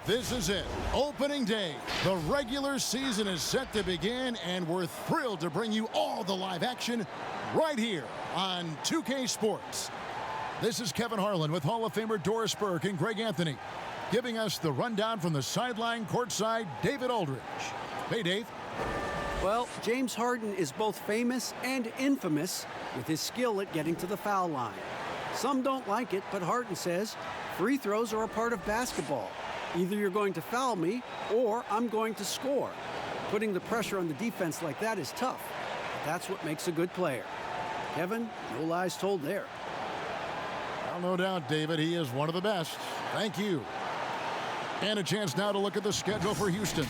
This is it, opening day. The regular season is set to begin, and we're thrilled to bring you all the live action right here on 2K Sports. This is Kevin Harlan with Hall of Famer Doris Burke and Greg Anthony, giving us the rundown from the sideline courtside, David Aldridge. Hey, Dave. Well, James Harden is both famous and infamous with his skill at getting to the foul line. Some don't like it, but Harden says free throws are a part of basketball. Either you're going to foul me or I'm going to score. Putting the pressure on the defense like that is tough. That's what makes a good player. Kevin, no lies told there. Well, no doubt, David, he is one of the best. Thank you. And a chance now to look at the schedule for Houston.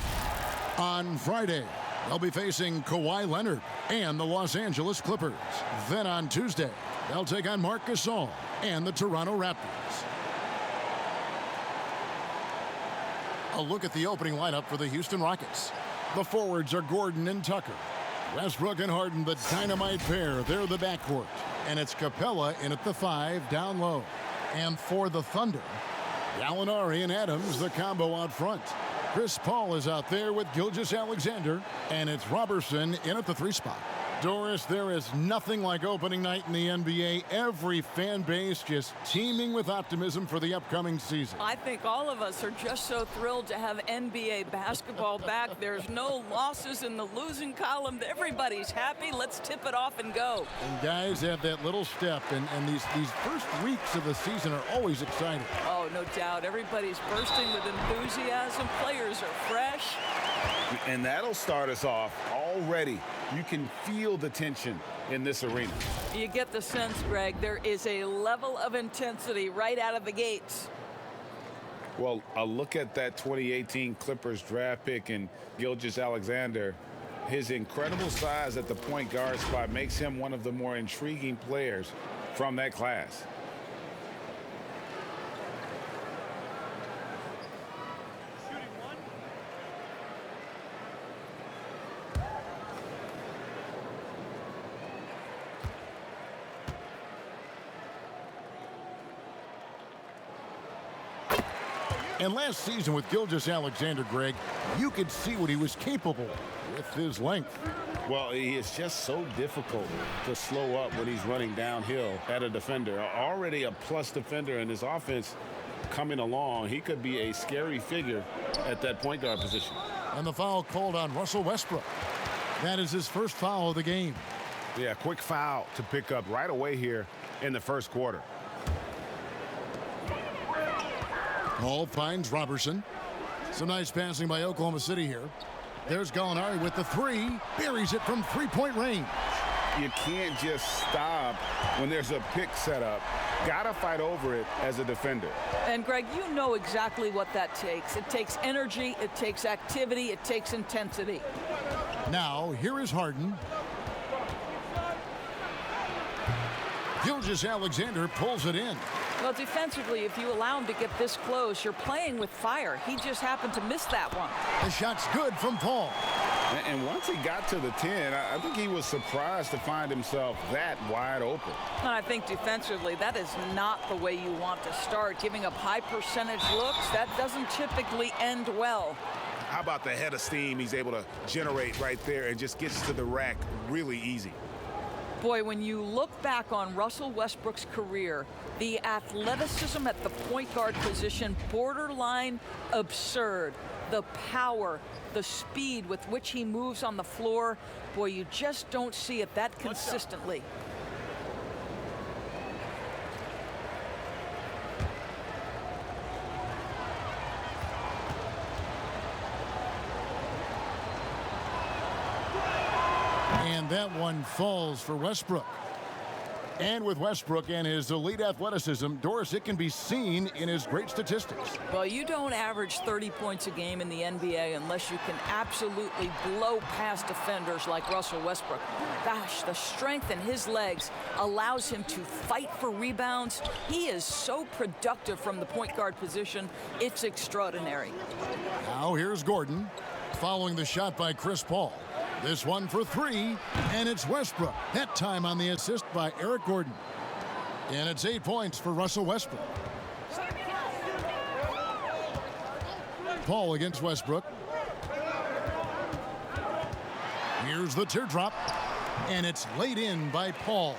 On Friday, they'll be facing Kawhi Leonard and the Los Angeles Clippers. Then on Tuesday, they'll take on Marc Gasol and the Toronto Raptors. A look at the opening lineup for the Houston Rockets. The forwards are Gordon and Tucker. Westbrook and Harden, the dynamite pair. They're the backcourt. And it's Capella in at the 5 down low. And for the Thunder, Gallinari and Adams, the combo out front. Chris Paul is out there with Gilgeous-Alexander. And it's Robertson in at the 3 spot. Doris, there is nothing like opening night in the NBA. Every fan base just teeming with optimism for the upcoming season. I think all of us are just so thrilled to have NBA basketball back. There's no losses in the losing column. Everybody's happy. Let's tip it off and go. And guys have that little step, and these first weeks of the season are always exciting. Oh, no doubt. Everybody's bursting with enthusiasm. Players are fresh. And that'll start us off already. You can feel the tension in this arena. You get the sense, Greg, there is a level of intensity right out of the gates. Well, a look at that 2018 Clippers draft pick and Gilgeous-Alexander. His incredible size at the point guard spot makes him one of the more intriguing players from that class. And last season with Gilgeous-Alexander, Greg, you could see what he was capable of with his length. Well, he is just so difficult to slow up when he's running downhill at a defender. Already a plus defender in his offense coming along. He could be a scary figure at that point guard position. And the foul called on Russell Westbrook. That is his first foul of the game. Yeah, quick foul to pick up right away here in the first quarter. Hall finds Robertson. Some nice passing by Oklahoma City here. There's Gallinari with the 3. Buries it from 3-point range. You can't just stop when there's a pick set up. Gotta fight over it as a defender. And Greg, you know exactly what that takes. It takes energy, it takes activity, it takes intensity. Now, here is Harden. Gilgeous-Alexander pulls it in. Well, defensively, if you allow him to get this close, you're playing with fire. He just happened to miss that one. The shot's good from Paul. And once he got to the 10, I think he was surprised to find himself that wide open. And I think defensively, that is not the way you want to start. Giving up high percentage looks, that doesn't typically end well. How about the head of steam he's able to generate right there and just gets to the rack really easy? Boy, when you look back on Russell Westbrook's career, the athleticism at the point guard position, borderline absurd. The power, the speed with which he moves on the floor, boy, you just don't see it that consistently. And that one falls for Westbrook. And with Westbrook and his elite athleticism, Doris, it can be seen in his great statistics. Well, you don't average 30 points a game in the NBA unless you can absolutely blow past defenders like Russell Westbrook. Gosh, the strength in his legs allows him to fight for rebounds. He is so productive from the point guard position. It's extraordinary. Now here's Gordon, following the shot by Chris Paul. This one for 3, and it's Westbrook. That time on the assist by Eric Gordon. And it's 8 points for Russell Westbrook. Paul against Westbrook. Here's the teardrop, and it's laid in by Paul.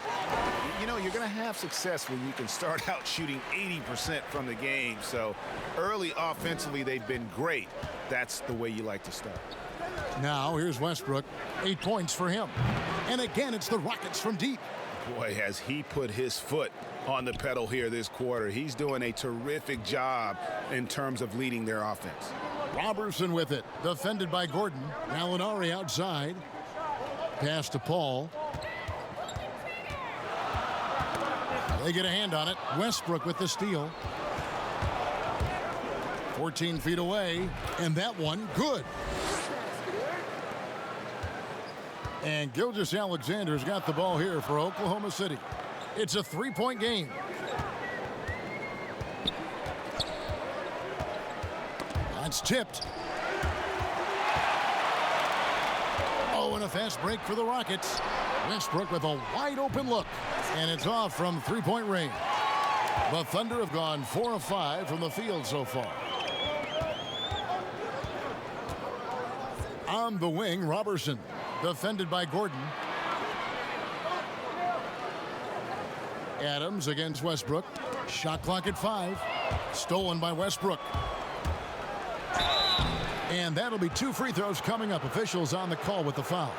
You know, you're going to have success when you can start out shooting 80% from the game. So early offensively, they've been great. That's the way you like to start. Now here's Westbrook. 8 points for him. And again, it's the Rockets from deep. Boy, has he put his foot on the pedal here this quarter. He's doing a terrific job in terms of leading their offense. Robertson with it. Defended by Gordon. Gallinari outside. Pass to Paul. They get a hand on it. Westbrook with the steal. 14 feet away. And that one, good. And Gilgeous-Alexander's got the ball here for Oklahoma City. It's a 3-point game. That's tipped. Oh, and a fast break for the Rockets. Westbrook with a wide open look. And it's off from 3-point range. The Thunder have gone 4 of 5 from the field so far. On the wing, Robertson. Defended by Gordon. Adams against Westbrook. Shot clock at 5. Stolen by Westbrook. And that'll be 2 free throws coming up. Officials on the call with the foul.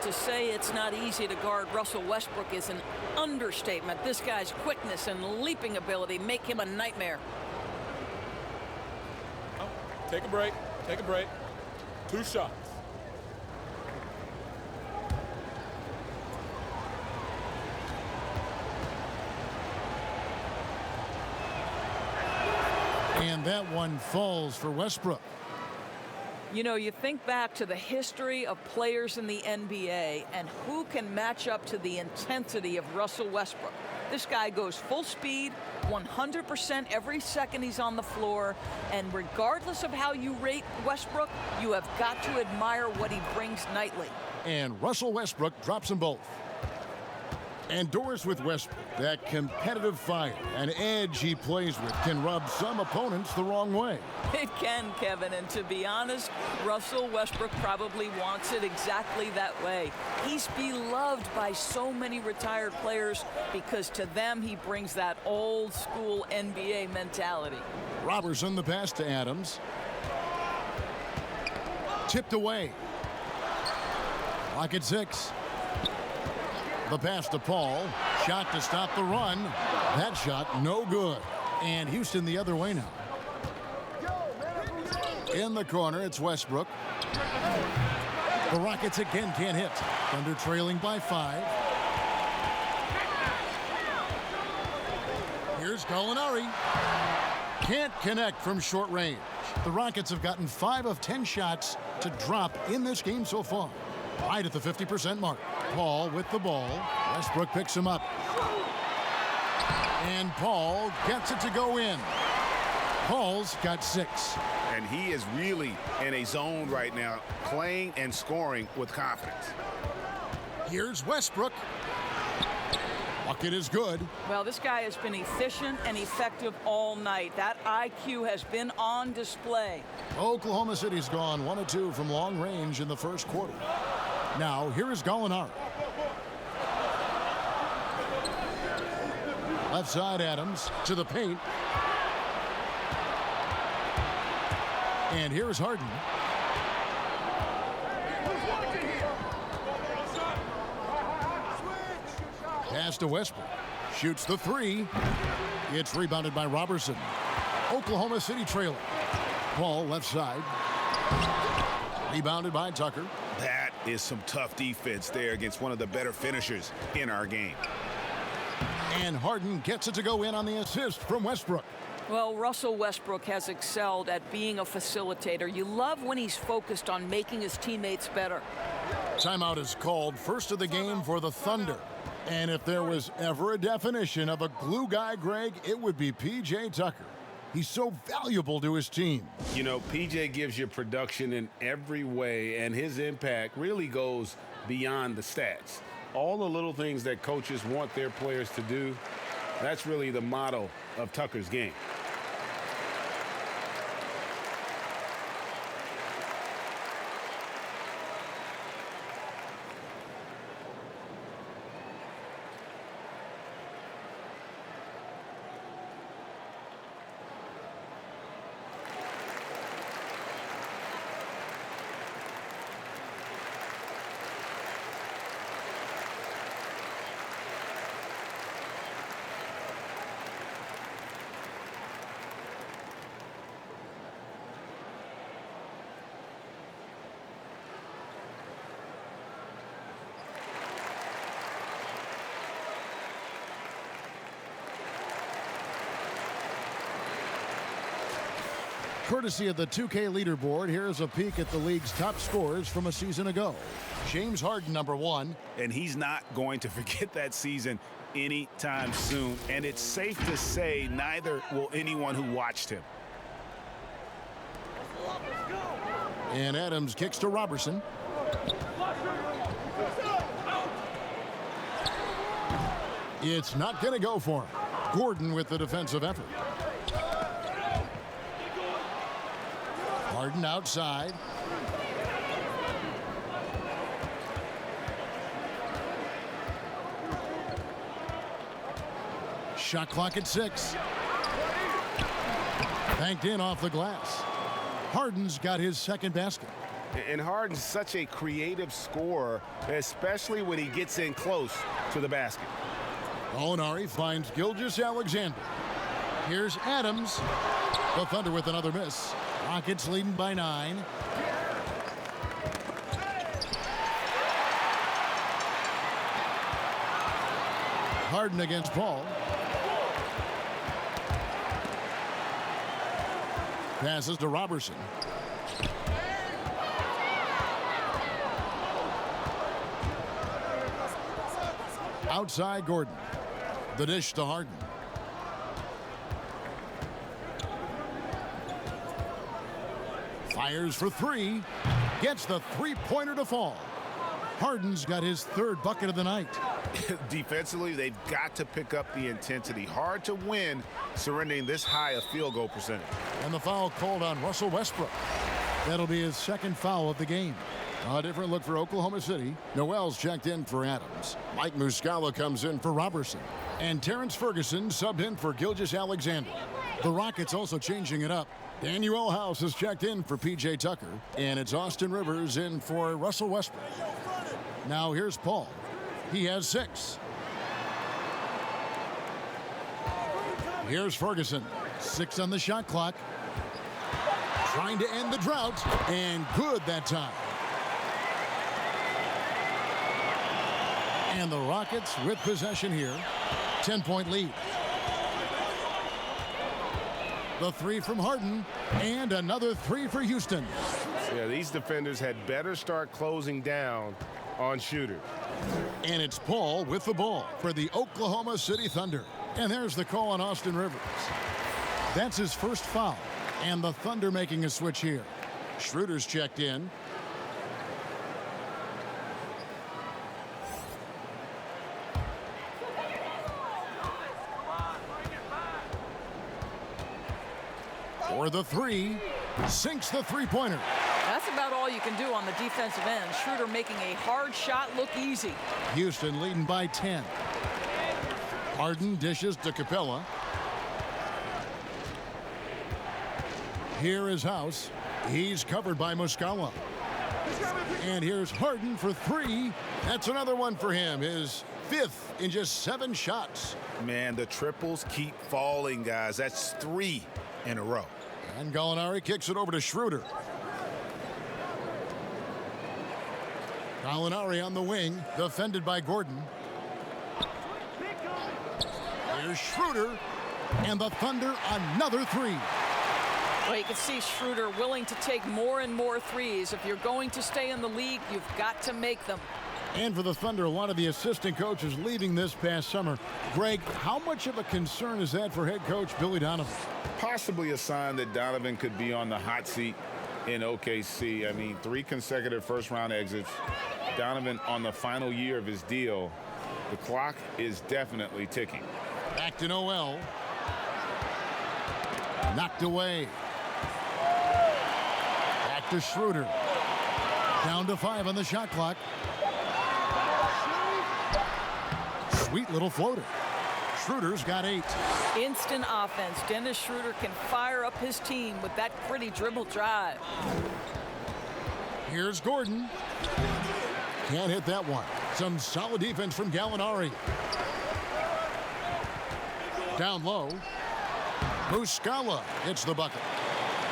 To say it's not easy to guard Russell Westbrook is an understatement. This guy's quickness and leaping ability make him a nightmare. Oh, take a break. Take a break. 2 shots. And that one falls for Westbrook. You know, you think back to the history of players in the NBA and who can match up to the intensity of Russell Westbrook. This guy goes full speed, 100% every second he's on the floor. And regardless of how you rate Westbrook, you have got to admire what he brings nightly. And Russell Westbrook drops them both. And Doris with Westbrook, that competitive fire, an edge he plays with, can rub some opponents the wrong way. It can, Kevin, and to be honest, Russell Westbrook probably wants it exactly that way. He's beloved by so many retired players because to them he brings that old school NBA mentality. Robertson the pass to Adams. Tipped away. Clock at 6. The pass to Paul. Shot to stop the run. That shot no good. And Houston the other way now. In the corner, it's Westbrook. The Rockets again can't hit. Thunder trailing by 5. Here's Gallinari. Can't connect from short range. The Rockets have gotten 5 of 10 shots to drop in this game so far. Right at the 50% mark. Paul with the ball. Westbrook picks him up. And Paul gets it to go in. Paul's got 6. And he is really in a zone right now, playing and scoring with confidence. Here's Westbrook. Bucket is good. Well, this guy has been efficient and effective all night. That IQ has been on display. Oklahoma City's gone 1 of 2 from long range in the first quarter. Now, here is Gallinari. Left side, Adams to the paint. And here's Harden. Pass to Westbrook. Shoots the 3. It's rebounded by Robertson. Oklahoma City trailing. Paul left side. Rebounded by Tucker. That is some tough defense there against one of the better finishers in our game. And Harden gets it to go in on the assist from Westbrook. Well, Russell Westbrook has excelled at being a facilitator. You love when he's focused on making his teammates better. Timeout is called, first of the game for the Thunder. And if there was ever a definition of a glue guy, Greg, it would be P.J. Tucker. He's so valuable to his team. You know, PJ gives you production in every way, and his impact really goes beyond the stats. All the little things that coaches want their players to do, that's really the motto of Tucker's game. Courtesy of the 2K leaderboard, here's a peek at the league's top scores from a season ago. James Harden, number 1. And he's not going to forget that season anytime soon. And it's safe to say neither will anyone who watched him. And Adams kicks to Robertson. It's not going to go for him. Gordon with the defensive effort. Harden outside. Shot clock at 6. Banked in off the glass. Harden's got his second basket. And Harden's such a creative scorer, especially when he gets in close to the basket. Gallinari finds Gilgeous-Alexander. Here's Adams. The Thunder with another miss. Rockets leading by 9. Harden against Paul. Passes to Robertson. Outside Gordon. The dish to Harden. Fires for 3. Gets the three-pointer to fall. Harden's got his third bucket of the night. Defensively, they've got to pick up the intensity. Hard to win surrendering this high a field goal percentage. And the foul called on Russell Westbrook. That'll be his second foul of the game. A different look for Oklahoma City. Noel's checked in for Adams. Mike Muscala comes in for Robertson. And Terrence Ferguson subbed in for Gilgeous-Alexander. The Rockets also changing it up. Daniel House has checked in for P.J. Tucker. And it's Austin Rivers in for Russell Westbrook. Now here's Paul. He has 6. Here's Ferguson. 6 on the shot clock. Trying to end the drought. And good that time. And the Rockets with possession here. 10-point lead. The 3 from Harden. And another 3 for Houston. Yeah, these defenders had better start closing down on shooters. And it's Paul with the ball for the Oklahoma City Thunder. And there's the call on Austin Rivers. That's his first foul. And the Thunder making a switch here. Schroeder's checked in. For the 3. Sinks the three-pointer. That's about all you can do on the defensive end. Schroeder making a hard shot look easy. Houston leading by 10. Harden dishes to Capella. Here is House. He's covered by Muscala. And here's Harden for 3. That's another one for him. His 5th in just 7 shots. Man, the triples keep falling, guys. That's 3 in a row. And Gallinari kicks it over to Schroeder. Gallinari on the wing, defended by Gordon. Here's Schroeder, and the Thunder another 3. Well, you can see Schroeder willing to take more and more threes. If you're going to stay in the league, you've got to make them. And for the Thunder, a lot of the assistant coaches leaving this past summer. Greg, how much of a concern is that for head coach Billy Donovan? Possibly a sign that Donovan could be on the hot seat in OKC. I mean, 3 consecutive first-round exits. Donovan on the final year of his deal. The clock is definitely ticking. Back to Noel. Knocked away. Back to Schroeder. Down to 5 on the shot clock. Sweet little floater. Schroeder's got 8. Instant offense. Dennis Schroeder can fire up his team with that pretty dribble drive. Here's Gordon. Can't hit that one. Some solid defense from Gallinari. Down low. Muscala hits the bucket.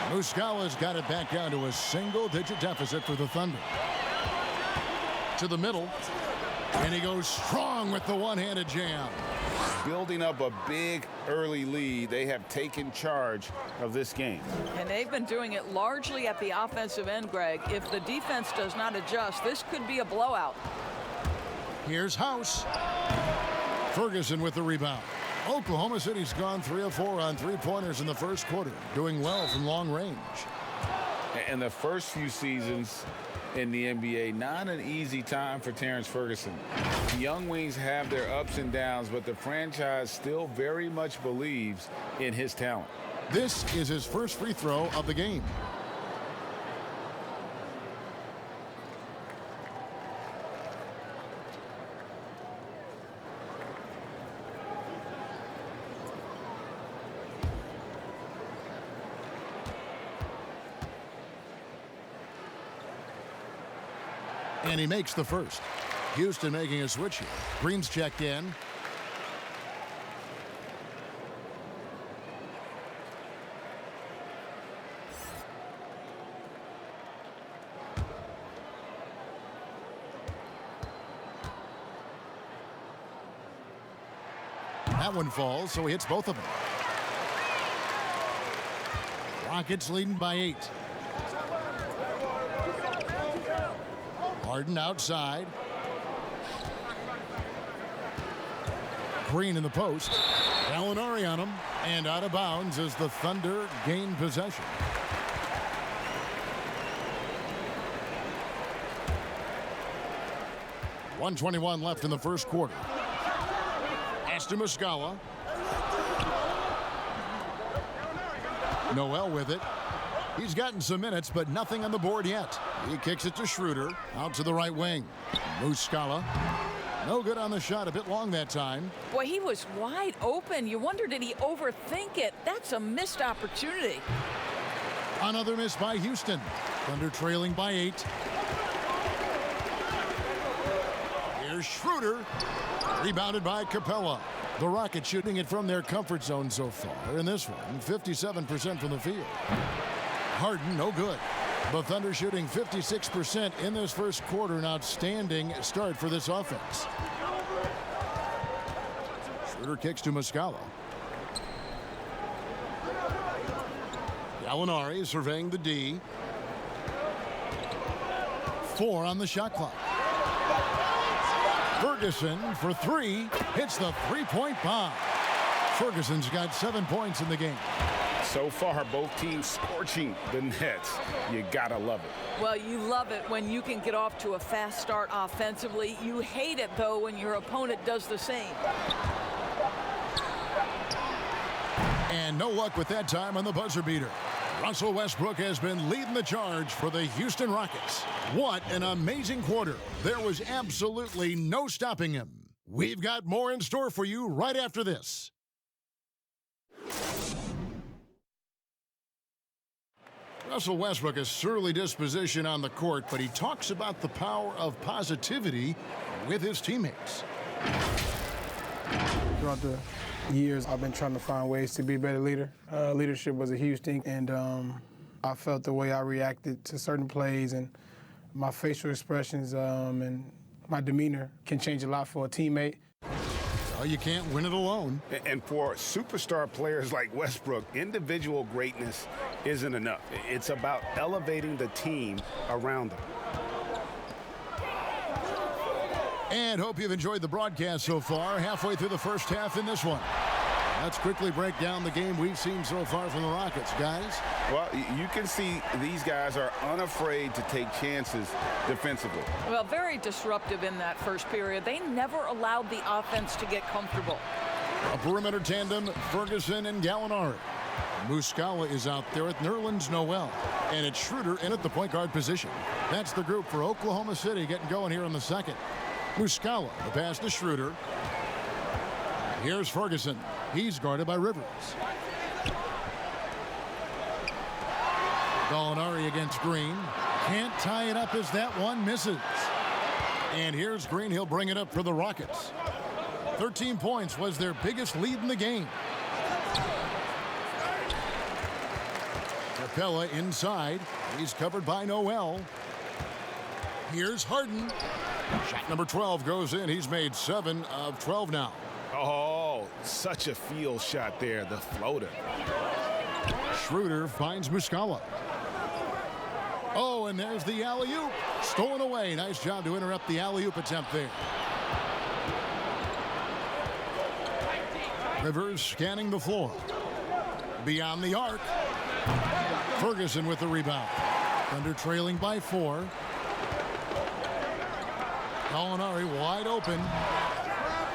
Muscala's got it back down to a single-digit deficit for the Thunder. To the middle. And he goes strong with the one-handed jam. building up a big early lead. They have taken charge of this game. And they've been doing it largely at the offensive end, Greg. If the defense does not adjust, this could be a blowout. Here's House. Ferguson with the rebound. Oklahoma City's gone 3 of 4 on three-pointers in the first quarter, doing well from long range. And the first few seasons in the NBA, not an easy time for Terrence Ferguson. The young wings have their ups and downs, but the franchise still very much believes in his talent. This is his first free throw of the game. And he makes the first. Houston making a switch here. Green's checked in. That one falls, so he hits both of them. Rockets leading by 8. Harden outside. Green in the post. Gallinari on him. And out of bounds as the Thunder gain possession. .121 left in the first quarter. Pass to Muscala. Noel with it. He's gotten some minutes, but nothing on the board yet. He kicks it to Schroeder, out to the right wing. Muscala, no good on the shot, a bit long that time. Boy, he was wide open. You wonder, did he overthink it? That's a missed opportunity. Another miss by Houston. Thunder trailing by 8. Here's Schroeder, rebounded by Capella. The Rockets shooting it from their comfort zone so far. In this one, 57% from the field. Harden, no good. The Thunder shooting 56% in this first quarter. An outstanding start for this offense. Schroeder kicks to Muscala. Gallinari surveying the D. 4 on the shot clock. Ferguson for 3, hits the three-point bomb. Ferguson's got 7 points in the game. So far, both teams scorching the Nets. You gotta love it. Well, you love it when you can get off to a fast start offensively. You hate it, though, when your opponent does the same. And no luck with that time on the buzzer beater. Russell Westbrook has been leading the charge for the Houston Rockets. What an amazing quarter. There was absolutely no stopping him. We've got more in store for you right after this. Russell Westbrook is surly disposition on the court, but he talks about the power of positivity with his teammates. Throughout the years, I've been trying to find ways to be a better leader. Leadership was a huge thing, and I felt the way I reacted to certain plays and my facial expressions and my demeanor can change a lot for a teammate. Well, you can't win it alone. And for superstar players like Westbrook, individual greatness isn't enough. It's about elevating the team around them. And hope you've enjoyed the broadcast so far. Halfway through the first half in this one. Let's quickly break down the game we've seen so far from the Rockets, guys. Well, you can see these guys are unafraid to take chances defensively. Well, very disruptive in that first period. They never allowed the offense to get comfortable. A perimeter tandem, Ferguson and Gallinari. Muscala is out there with Nerlens Noel. And it's Schroeder in at the point guard position. That's the group for Oklahoma City getting going here in the second. Muscala, the pass to Schroeder. Here's Ferguson. He's guarded by Rivers. Gallinari against Green. Can't tie it up as that one misses. And here's Green. He'll bring it up for the Rockets. 13 points was their biggest lead in the game. Capella inside. He's covered by Noel. Here's Harden. Shot number 12 goes in. He's made 7 of 12 now. Oh, such a field shot there, the floater. Schroeder finds Muscala. Oh, and there's the alley-oop. Stolen away. Nice job to interrupt the alley-oop attempt there. Rivers scanning the floor. Beyond the arc. Ferguson with the rebound. Thunder trailing by 4. Gallinari wide open.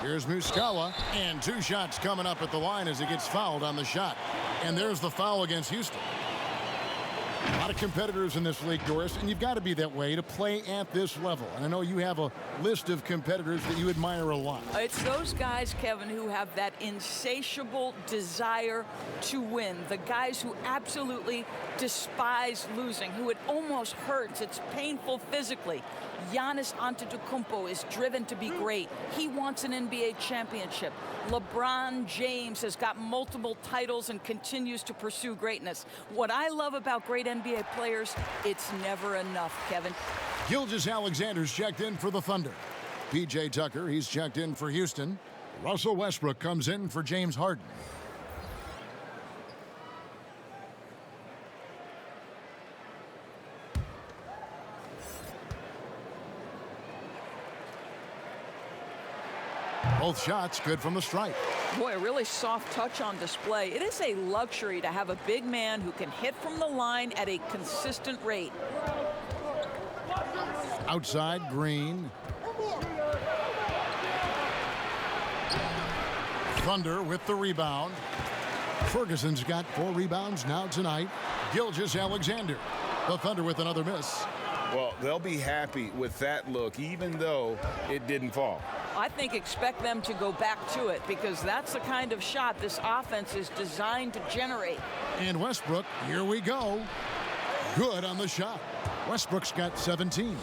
Here's Muscala, and 2 shots coming up at the line as he gets fouled on the shot. And there's the foul against Houston. A lot of competitors in this league, Doris, and you've got to be that way to play at this level. And I know you have a list of competitors that you admire a lot. It's those guys, Kevin, who have that insatiable desire to win. The guys who absolutely despise losing, who it almost hurts. It's painful physically. Giannis Antetokounmpo is driven to be great. He wants an NBA championship. LeBron James has got multiple titles and continues to pursue greatness. What I love about great NBA players, it's never enough, Kevin. Gilgeous-Alexander's checked in for the Thunder. P.J. Tucker, he's checked in for Houston. Russell Westbrook comes in for James Harden. Both shots good from the stripe. Boy, a really soft touch on display. It is a luxury to have a big man who can hit from the line at a consistent rate. Outside, Green. Thunder with the rebound. Ferguson's got 4 rebounds now tonight. Gilgeous-Alexander. The Thunder with another miss. Well, they'll be happy with that look, even though it didn't fall. I think expect them to go back to it because that's the kind of shot this offense is designed to generate. And Westbrook, here we go. Good on the shot. Westbrook's got 17.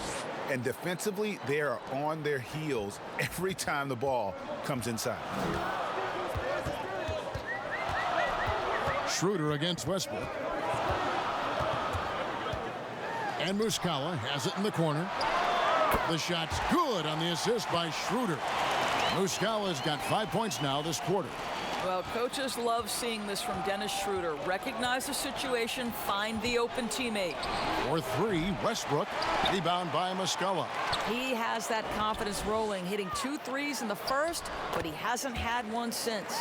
And defensively, they are on their heels every time the ball comes inside. Schroeder against Westbrook. And Muscala has it in the corner. The shot's good on the assist by Schroeder. Muscala's got 5 points now this quarter. Well, coaches love seeing this from Dennis Schroeder. Recognize the situation, find the open teammate. For 3, Westbrook. Rebound by Muscala. He has that confidence rolling, hitting 2 threes in the first, but he hasn't had one since.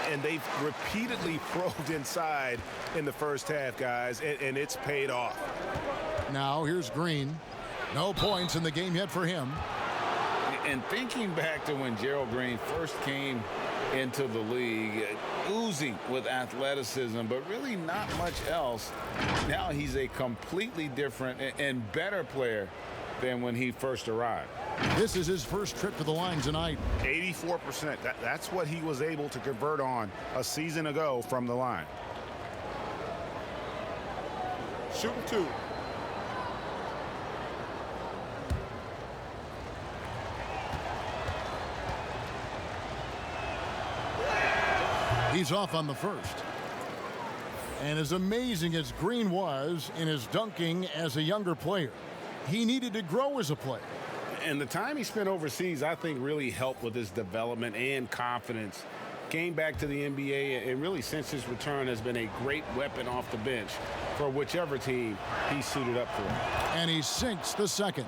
And they've repeatedly probed inside in the first half, guys, and it's paid off. Now here's Green. No points in the game yet for him. And thinking back to when Gerald Green first came into the league, oozing with athleticism, but really not much else. Now he's a completely different and better player than when he first arrived. This is his first trip to the line tonight. 84%. That's what he was able to convert on a season ago from the line. Shooting 2. He's off on the first. And as amazing as Green was in his dunking as a younger player, he needed to grow as a player. And the time he spent overseas, I think, really helped with his development and confidence. Came back to the NBA, and really since his return has been a great weapon off the bench for whichever team he's suited up for. And he sinks the second.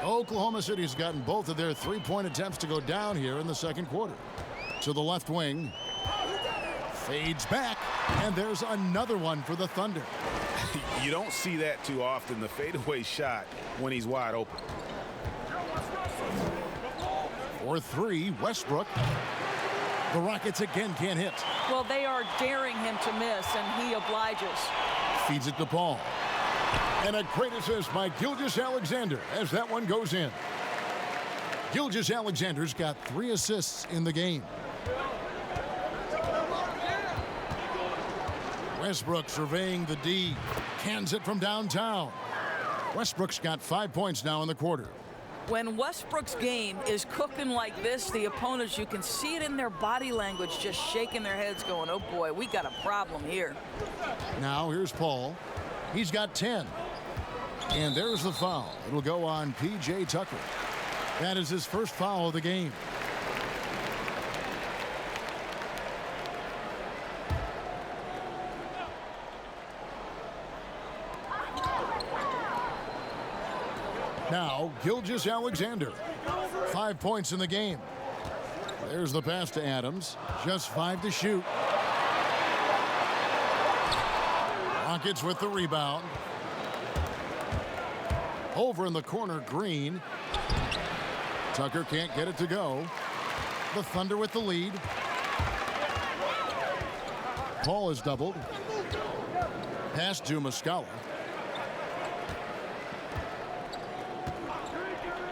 Oklahoma City's gotten both of their 3-point attempts to go down here in the second quarter. To the left wing. Fades back, and there's another one for the Thunder. You don't see that too often, the fadeaway shot when he's wide open. For 3, Westbrook. The Rockets again can't hit. Well, they are daring him to miss, and he obliges. Feeds it to Paul. And a great assist by Gilgeous-Alexander as that one goes in. Gilgeous-Alexander's got 3 assists in the game. Westbrook surveying the D. Cans it from downtown. Westbrook's got 5 points now in the quarter. When Westbrook's game is cooking like this, the opponents, you can see it in their body language, just shaking their heads going, oh boy, we got a problem here. Now here's Paul. He's got 10. And there's the foul. It'll go on P.J. Tucker. That is his first foul of the game. Now, Gilgeous-Alexander. 5 points in the game. There's the pass to Adams. Just 5 to shoot. Rockets with the rebound. Over in the corner, Green. Tucker can't get it to go. The Thunder with the lead. Paul is doubled. Pass to Muscala.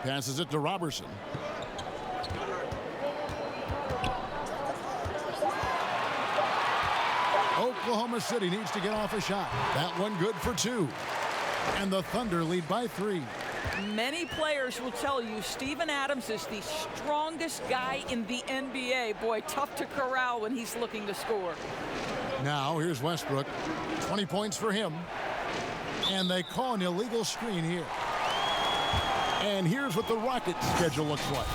Passes it to Robertson. Oklahoma City needs to get off a shot. That one good for 2. And the Thunder lead by 3. Many players will tell you Steven Adams is the strongest guy in the NBA. Boy, tough to corral when he's looking to score. Now here's Westbrook. 20 points for him. And they call an illegal screen here. And here's what the Rockets schedule looks like.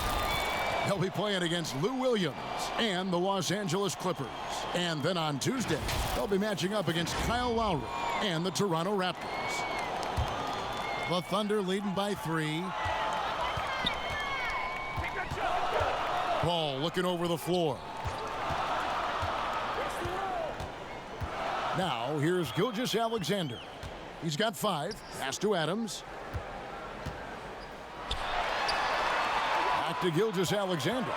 They'll be playing against Lou Williams and the Los Angeles Clippers. And then on Tuesday, they'll be matching up against Kyle Lowry and the Toronto Raptors. The Thunder leading by 3. Paul looking over the floor. Now here's Gilgeous-Alexander. He's got 5. Pass to Adams. Back to Gilgeous-Alexander.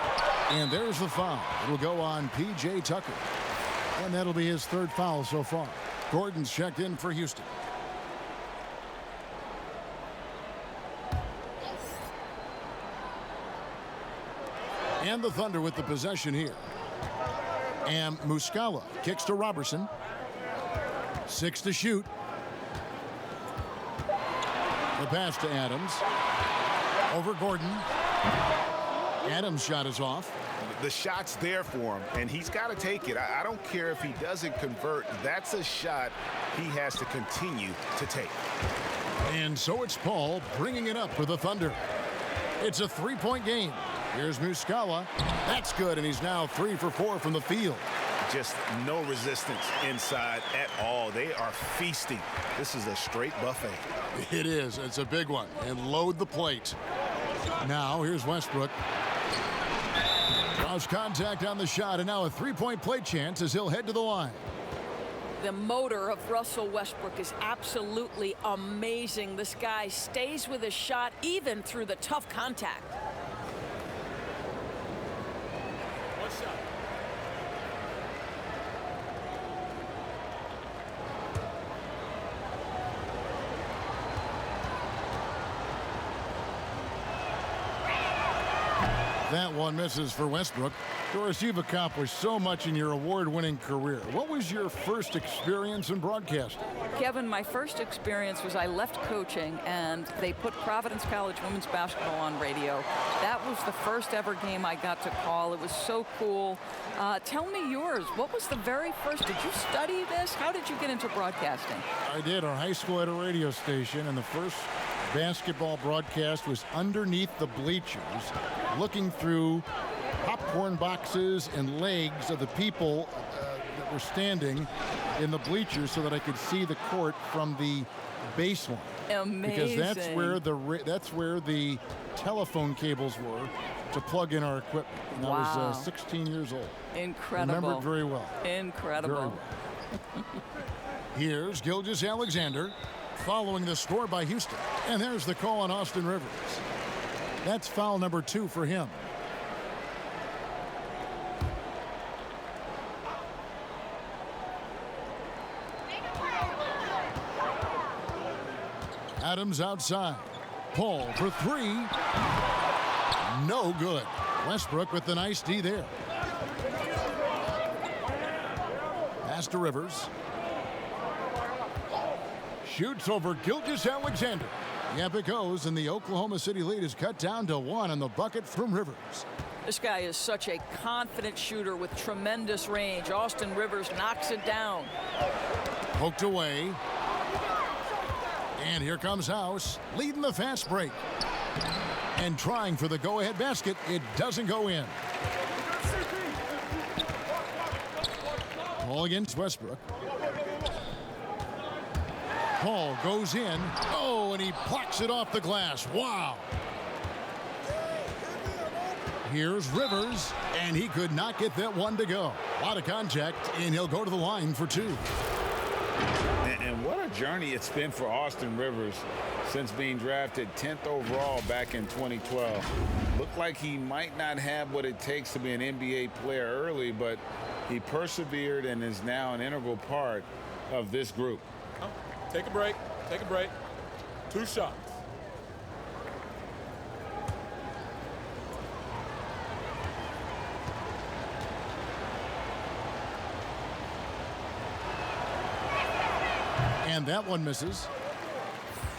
And there's the foul. It'll go on P.J. Tucker. And that'll be his 3rd foul so far. Gordon's checked in for Houston. And the Thunder with the possession here. And Muscala kicks to Robertson. 6 to shoot. The pass to Adams. Over Gordon. Adams' shot is off. The shot's there for him, and he's got to take it. I don't care if he doesn't convert. That's a shot he has to continue to take. And so it's Paul bringing it up for the Thunder. It's a 3-point game. Here's Muscala. That's good, and he's now 3 for 4 from the field. Just no resistance inside at all. They are feasting. This is a straight buffet. It is. It's a big one. And load the plate. Now here's Westbrook. Draws contact on the shot, and now a 3-point play chance as he'll head to the line. The motor of Russell Westbrook is absolutely amazing. This guy stays with his shot even through the tough contact. One shot. That one misses for Westbrook. Doris, you've accomplished so much in your award-winning career. What was your first experience in broadcasting? Kevin, my first experience was I left coaching and they put Providence College women's basketball on radio. That was the first ever game I got to call. It was so cool. Tell me yours. What was the very first? Did you study this? How did you get into broadcasting? I did. Our high school had a radio station, and the first basketball broadcast was underneath the bleachers, looking through popcorn boxes and legs of the people that were standing in the bleachers so that I could see the court from the baseline. Amazing. Because that's where the telephone cables were to plug in our equipment. And I was 16 years old. Incredible. Remember it very well. Incredible. Very well. Here's Gilgeous-Alexander following the score by Houston. And there's the call on Austin Rivers. That's foul number 2 for him. Adams outside. Paul for 3. No good. Westbrook with the nice D there. Pass to Rivers. Shoots over Gilgeous-Alexander. Yep, it goes, and the Oklahoma City lead is cut down to 1 on the bucket from Rivers. This guy is such a confident shooter with tremendous range. Austin Rivers knocks it down. Poked away. And here comes House, leading the fast break. And trying for the go-ahead basket. It doesn't go in. Ball against Westbrook. call goes in. Oh, and he plucks it off the glass. Wow. Here's Rivers, and he could not get that one to go. A lot of contact, and he'll go to the line for 2. And what a journey it's been for Austin Rivers since being drafted 10th overall back in 2012. Looked like he might not have what it takes to be an NBA player early, but he persevered and is now an integral part of this group. Take a break. Take a break. 2 shots. And that one misses.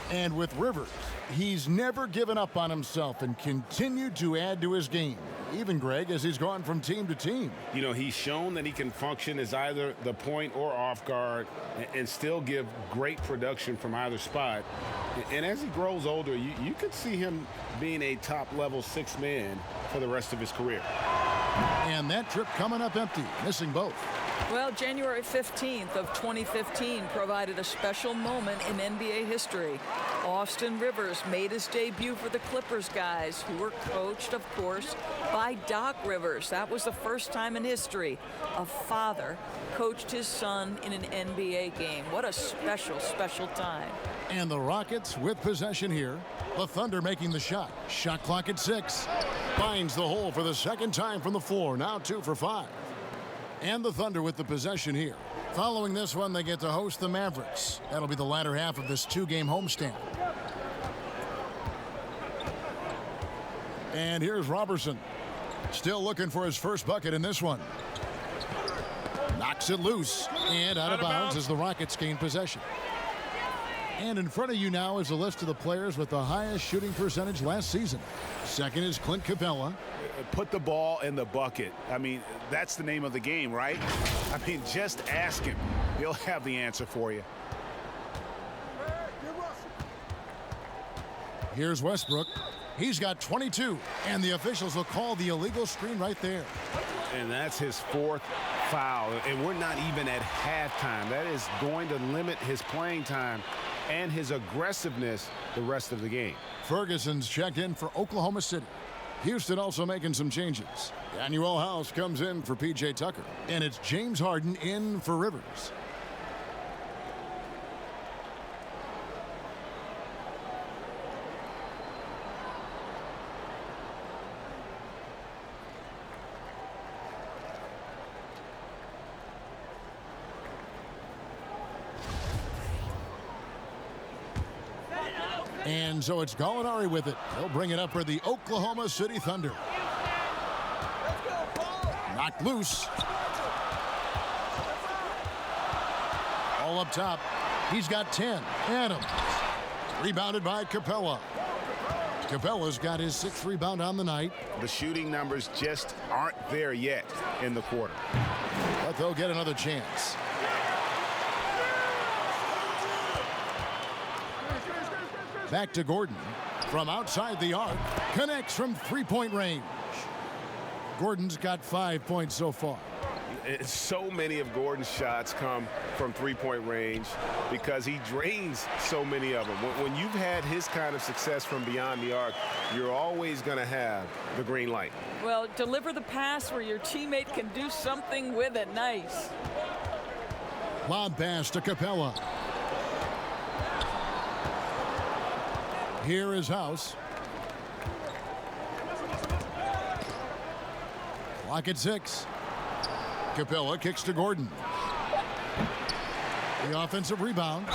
And with Rivers, he's never given up on himself and continued to add to his game. Even, Greg, as he's gone from team to team. You know, he's shown that he can function as either the point or off guard and still give great production from either spot. And as he grows older, you could see him being a top-level 6 man for the rest of his career. And that trip coming up empty, missing both. Well, January 15th of 2015 provided a special moment in NBA history. Austin Rivers made his debut for the Clippers guys, who were coached, of course, by Doc Rivers. That was the first time in history a father coached his son in an NBA game. What a special, special time. And the Rockets with possession here. The Thunder making the shot. Shot clock at 6. Finds the hole for the second time from the floor. Now 2 for 5. And the Thunder with the possession here. Following this one, they get to host the Mavericks. That'll be the latter half of this 2-game homestand. And here's Robertson. Still looking for his first bucket in this one. Knocks it loose. And out of bounds as the Rockets gain possession. And in front of you now is a list of the players with the highest shooting percentage last season. Second is Clint Capella. Put the ball in the bucket. I mean, that's the name of the game, right? I mean, just ask him. He'll have the answer for you. Here's Westbrook. He's got 22, and the officials will call the illegal screen right there. And that's his 4th foul, and we're not even at halftime. That is going to limit his playing time and his aggressiveness the rest of the game. Ferguson's checked in for Oklahoma City. Houston also making some changes. Daniel House comes in for P.J. Tucker, and it's James Harden in for Rivers. And so it's Gallinari with it. He'll bring it up for the Oklahoma City Thunder. Knocked loose. All up top. He's got 10. Adams. Rebounded by Capella. Capella's got his 6th rebound on the night. The shooting numbers just aren't there yet in the quarter. But they'll get another chance. Back to Gordon. From outside the arc. Connects from 3-point range. Gordon's got 5 points so far. So many of Gordon's shots come from 3-point range because he drains so many of them. When you've had his kind of success from beyond the arc, you're always going to have the green light. Well, deliver the pass where your teammate can do something with it. Nice. Lob pass to Capella. Here is House. Clock at 6. Capella kicks to Gordon. The offensive rebound.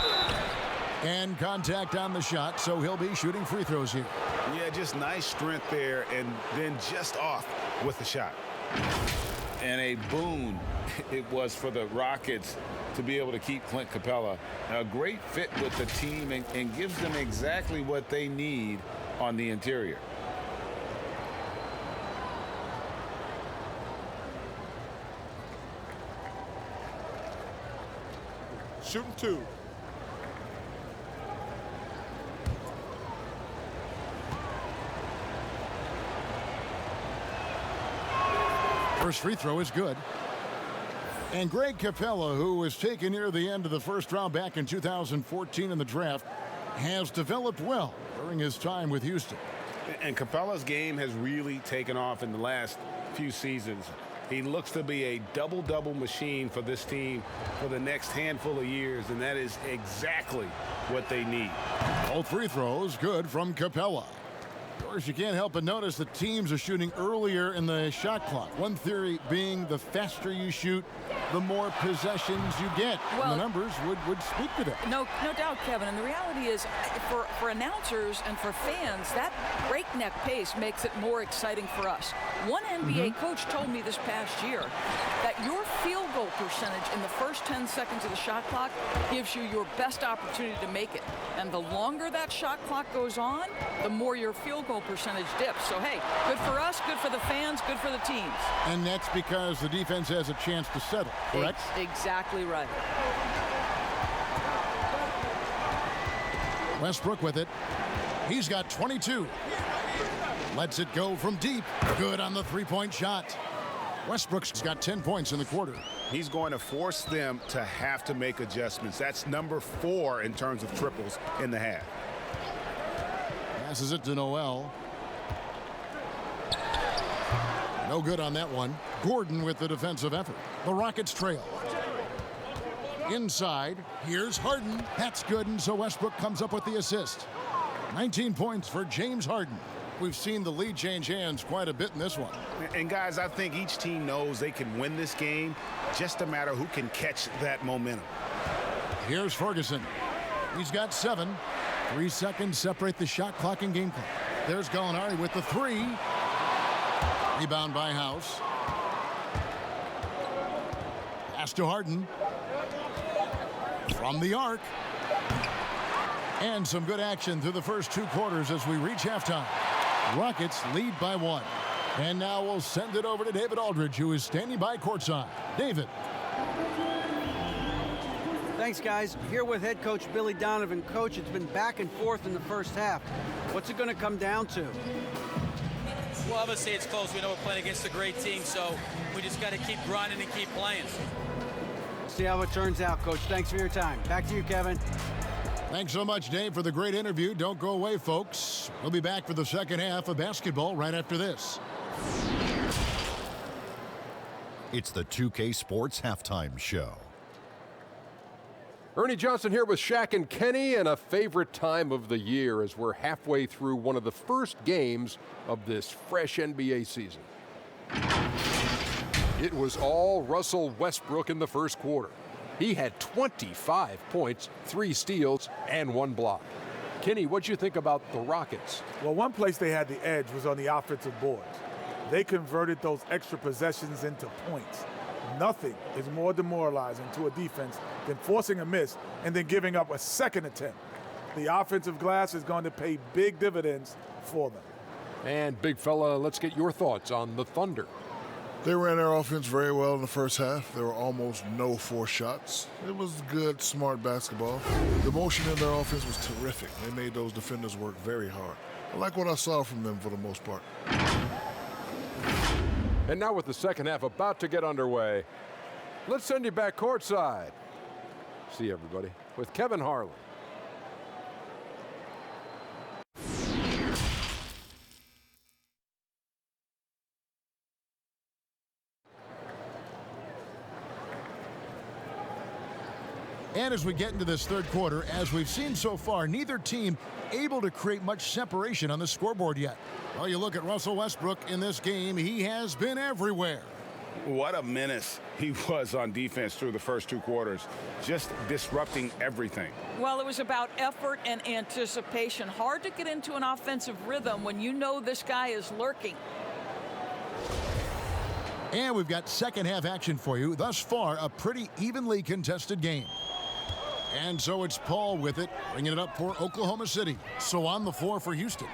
And contact on the shot, so he'll be shooting free throws here. Yeah, just nice strength there, and then just off with the shot. And a boon it was for the Rockets to be able to keep Clint Capella. A great fit with the team and gives them exactly what they need on the interior. Shooting 2. First free throw is good. And Greg Capella, who was taken near the end of the first round back in 2014 in the draft, has developed well during his time with Houston. And Capella's game has really taken off in the last few seasons. He looks to be a double-double machine for this team for the next handful of years, and that is exactly what they need. Both free throws good from Capella. Of course, you can't help but notice that teams are shooting earlier in the shot clock. One theory being the faster you shoot, the more possessions you get. Well, and the numbers would speak to that. No doubt, Kevin. And the reality is, for announcers and for fans, that breakneck pace makes it more exciting for us. One NBA coach told me this past year that your field goal percentage in the first 10 seconds of the shot clock gives you your best opportunity to make it. And the longer that shot clock goes on, the more your field goal percentage dips. So, hey, good for us, good for the fans, good for the teams. And that's because the defense has a chance to settle, correct? Exactly right. Westbrook with it. He's got 22. Lets it go from deep. Good on the three-point shot. Westbrook's got 10 points in the quarter. He's going to force them to have to make adjustments. That's number 4 in terms of triples in the half. Passes it to Noel. No good on that one. Gordon with the defensive effort. The Rockets trail. Inside, here's Harden. That's good, and so Westbrook comes up with the assist. 19 points for James Harden. We've seen the lead change hands quite a bit in this one. And guys, I think each team knows they can win this game, just a matter who can catch that momentum. Here's Ferguson. He's got 7. 3 seconds separate the shot clock and game clock. There's Gallinari with the 3. Rebound by House. Pass to Harden. From the arc. And some good action through the first 2 quarters as we reach halftime. Rockets lead by 1. And now we'll send it over to David Aldridge, who is standing by courtside. David. Thanks, guys. Here with head coach Billy Donovan. Coach, it's been back and forth in the first half. What's it going to come down to? Well, obviously it's close. We know we're playing against a great team, so we just got to keep grinding and keep playing. See how it turns out, Coach. Thanks for your time. Back to you, Kevin. Thanks so much, Dave, for the great interview. Don't go away, folks. We'll be back for the second half of basketball right after this. It's the 2K Sports Halftime Show. Ernie Johnson here with Shaq and Kenny, and a favorite time of the year as we're halfway through one of the first games of this fresh NBA season. It was all Russell Westbrook in the first quarter. He had 25 points, 3 steals, and 1 block. Kenny, what'd you think about the Rockets? Well, one place they had the edge was on the offensive boards. They converted those extra possessions into points. Nothing is more demoralizing to a defense than forcing a miss and then giving up a second attempt. The offensive glass is going to pay big dividends for them. And big fella, let's get your thoughts on the Thunder. They ran their offense very well in the first half. There were almost no forced shots. It was good, smart basketball. The motion in their offense was terrific. They made those defenders work very hard. I like what I saw from them for the most part. And now with the second half about to get underway, let's send you back courtside. See everybody with Kevin Harlan. And as we get into this third quarter, as we've seen so far, neither team able to create much separation on the scoreboard yet. Well, you look at Russell Westbrook in this game, he has been everywhere. What a menace he was on defense through the first 2 quarters, just disrupting everything. Well, it was about effort and anticipation. Hard to get into an offensive rhythm when you know this guy is lurking. And we've got second half action for you. Thus far, a pretty evenly contested game. And so it's Paul with it, bringing it up for Oklahoma City. So on the floor for Houston.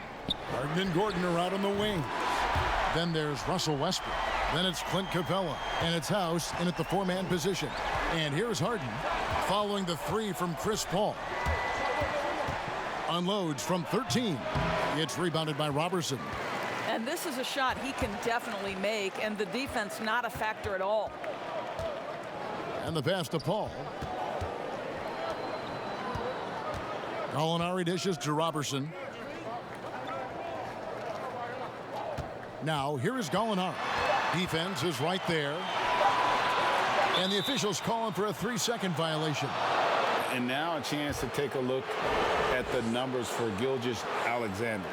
Harden and Gordon are out on the wing. Then there's Russell Westbrook. Then it's Clint Capella. And it's House in at the 4-man position. And here's Harden following the 3 from Chris Paul. Unloads from 13. It's rebounded by Robertson. And this is a shot he can definitely make, and the defense not a factor at all. And the pass to Paul. Gallinari dishes to Robertson. Now, here is Gallinari. Defense is right there. And the officials calling for a 3-second violation. And now a chance to take a look at the numbers for Gilgeous-Alexander.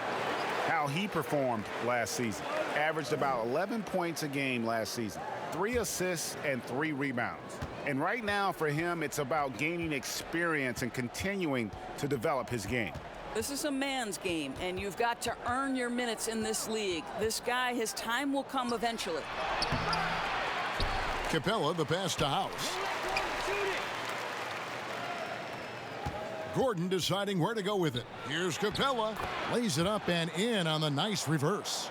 How he performed last season. Averaged about 11 points a game last season. 3 assists and 3 rebounds. And right now for him, it's about gaining experience and continuing to develop his game. This is a man's game, and you've got to earn your minutes in this league. This guy, his time will come eventually. Capella, the pass to House. Gordon deciding where to go with it. Here's Capella. Lays it up and in on the nice reverse.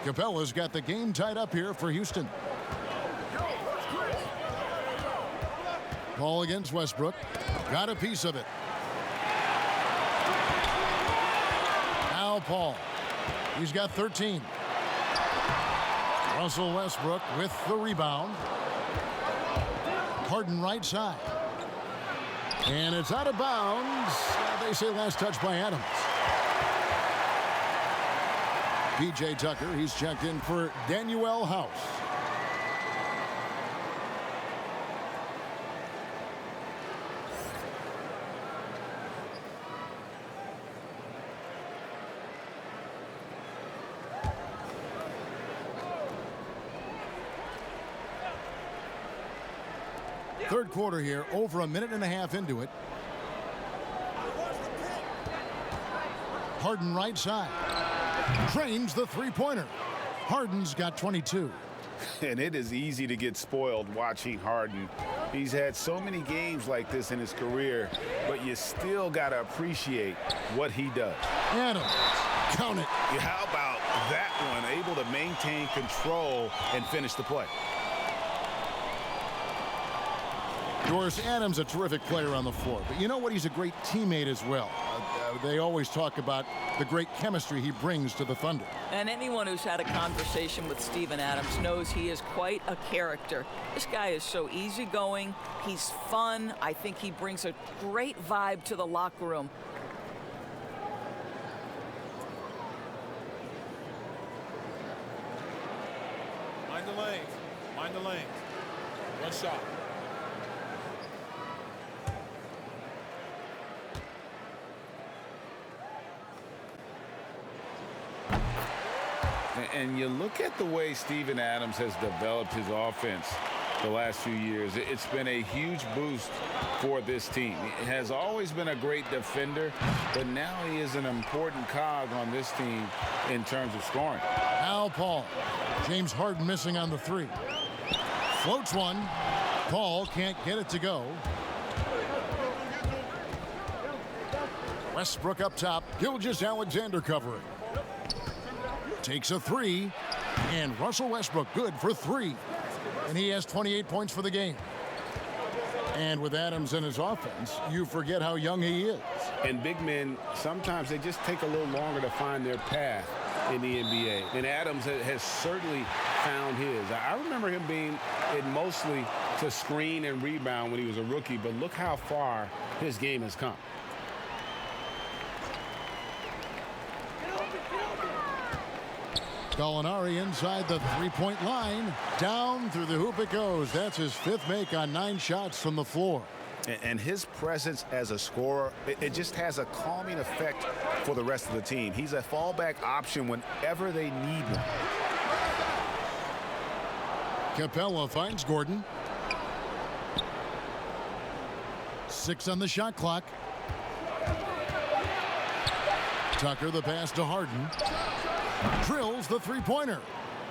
Capella's got the game tied up here for Houston. Ball against Westbrook. Got a piece of it. Now Paul. He's got 13. Russell Westbrook with the rebound. Harden right side. And it's out of bounds. They say last touch by Adams. P.J. Tucker, he's checked in for Danuel House. Third quarter here, over a minute and a half into it. Harden right side. Trains the three-pointer. Harden's got 22. And it is easy to get spoiled watching Harden. He's had so many games like this in his career, but you still got to appreciate what he does. Adams, count it. How about that one? Able to maintain control and finish the play. Doris Adams, a terrific player on the floor. But you know what? He's a great teammate as well. They always talk about the great chemistry he brings to the Thunder. And anyone who's had a conversation with Steven Adams knows he is quite a character. This guy is so easygoing. He's fun. I think he brings a great vibe to the locker room. Mind the lanes. Mind the lanes. One shot. And you look at the way Steven Adams has developed his offense the last few years. It's been a huge boost for this team. He has always been a great defender, but now he is an important cog on this team in terms of scoring. Al Paul. James Harden missing on the three. Floats one. Paul can't get it to go. Westbrook up top. Gilgeous-Alexander covering. Takes a three, and Russell Westbrook good for 3. And he has 28 points for the game. And with Adams in his offense, you forget how young he is. And big men, sometimes they just take a little longer to find their path in the NBA. And Adams has certainly found his. I remember him being in mostly to screen and rebound when he was a rookie, but look how far his game has come. Gallinari inside the three-point line. Down through the hoop it goes. That's his 5th make on 9 shots from the floor. And his presence as a scorer, it just has a calming effect for the rest of the team. He's a fallback option whenever they need one. Capella finds Gordon. 6 on the shot clock. Tucker the pass to Harden. Drills the three-pointer.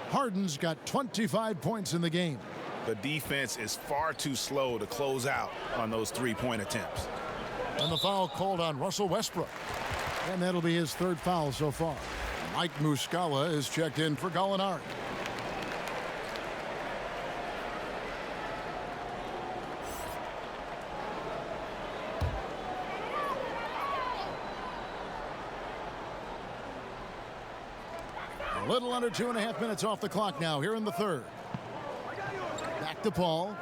Harden's got 25 points in the game. The defense is far too slow to close out on those three-point attempts. And the foul called on Russell Westbrook. And that'll be his 3rd foul so far. Mike Muscala is checked in for Gallinari. A little under 2.5 minutes off the clock now here in the 3rd. Back to Paul.